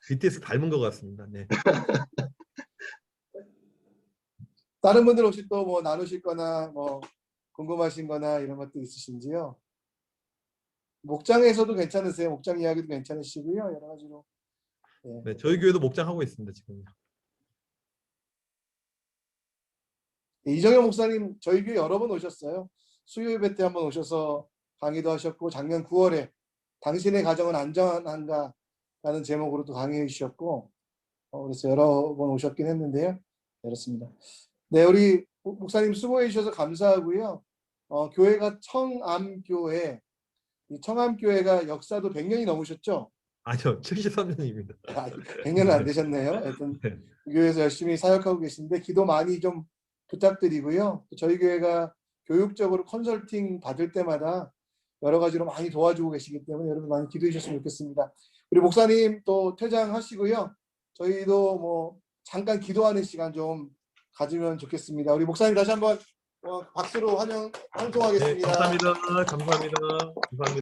BTS 닮은 것 같습니다. 네. 다른 분들 혹시 또 뭐 나누실 거나 뭐 궁금하신 거나 이런 것도 있으신지요? 목장에서도 괜찮으세요? 목장 이야기도 괜찮으시고요. 여러 가지로. 네, 저희 교회도 목장하고 있습니다. 지금. 이정현 목사님 저희 교회 여러 번 오셨어요. 수요 예배 때 한번 오셔서 강의도 하셨고 작년 9월에 당신의 가정은 안전한가라는 제목으로 또 강의해 주셨고 그래서 여러 번 오셨긴 했는데요. 그렇습니다. 네, 우리 목사님 수고해 주셔서 감사하고요. 교회가 청암교회, 이 청암교회가 역사도 100년이 넘으셨죠? 아니요, 73년입니다. 100년은 안 되셨네요. 하여튼 네. 교회에서 열심히 사역하고 계신데 기도 많이 좀 부탁드리고요. 저희 교회가 교육적으로 컨설팅 받을 때마다 여러 가지로 많이 도와주고 계시기 때문에 여러분 많이 기도해 주셨으면 좋겠습니다. 우리 목사님 또 퇴장하시고요. 저희도 뭐 잠깐 기도하는 시간 좀 가지면 좋겠습니다. 우리 목사님 다시 한번 박수로 환영하겠습니다. 네, 감사합니다. 감사합니다. 감사합니다.